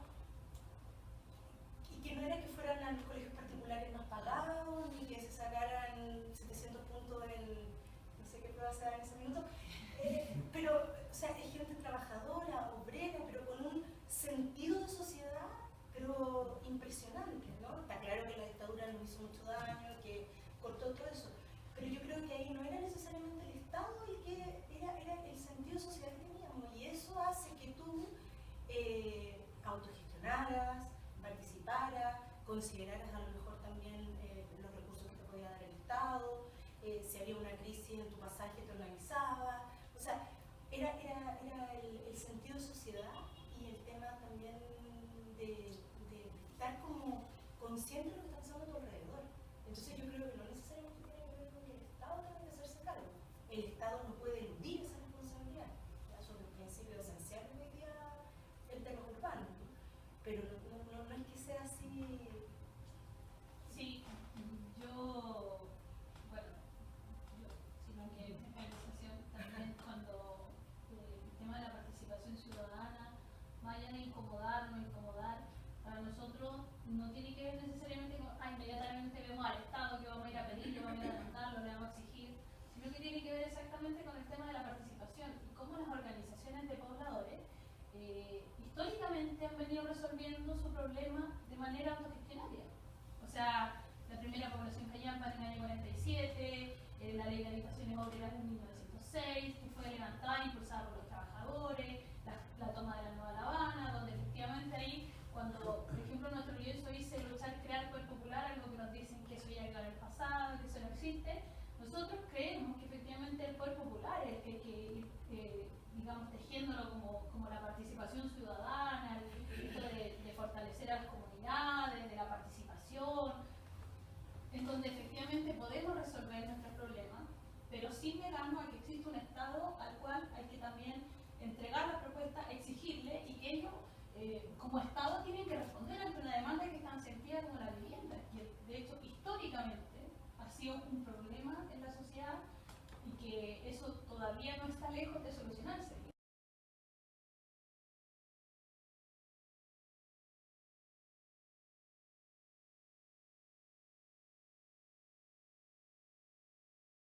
S10: y que no era que fueran a los colegios particulares más pagados, ni que se sacaran 700 puntos del, no sé qué prueba se da en ese minuto, pero, o sea, es gente trabajadora, obrera, pero con un sentido de sociedad, pero impresionante, ¿no? Está claro que la dictadura nos hizo mucho daño, que cortó todo eso. Pero yo creo que ahí no era necesariamente el Estado el que era el sentido social que teníamos, y eso hace que tú autogestionaras, participaras, consideraras a lo mejor también los recursos que te podía dar el Estado, si había una crisis en tu pasaje te organizabas, o sea, era el sentido sociedad y el tema también de estar como consciente de lo que está pasando a tu alrededor. Entonces yo creo que no necesariamente el Estado tiene que hacerse cargo. El Estado no puede eludir esa responsabilidad. Ya son los principios esenciales hoy día en temas urbanos. Pero no es que sea así.
S1: Sí, sino que en conversación también cuando el tema de la participación ciudadana, más allá de incomodar, para nosotros no tiene que ver necesariamente con, inmediatamente vemos al Estado que vamos a ir a pedir, le vamos a ir a levantarlo, le vamos a exigir, sino que tiene que ver exactamente con el tema de la participación y cómo las organizaciones de pobladores históricamente han venido resolviendo su problema de manera autogestionaria. O sea, la primera población callampa en el año 47, la ley de habitaciones obreras en 1906, que fue levantada e impulsada por los trabajadores, la toma de la Nueva La Habana, donde efectivamente ahí, cuando, por ejemplo, nuestro proyecto dice luchar, crear poder popular, algo que nos dicen que eso ya quedó en el pasado, que eso no existe, nosotros creemos que efectivamente el poder popular es el que hay que ir, digamos, tejiéndolo como la participación ciudadana, esto de fortalecer a las comunidades, de la participación, en donde efectivamente podemos resolver nuestros problemas, pero sin negarnos a que existe un Estado al cual hay que también entregar las propuestas, exigirle, y que ellos, como Estado, tienen que responder ante una demanda que es tan sentida como la vivienda, que de hecho históricamente ha sido un problema en la sociedad y que eso todavía no está lejos de solucionarse.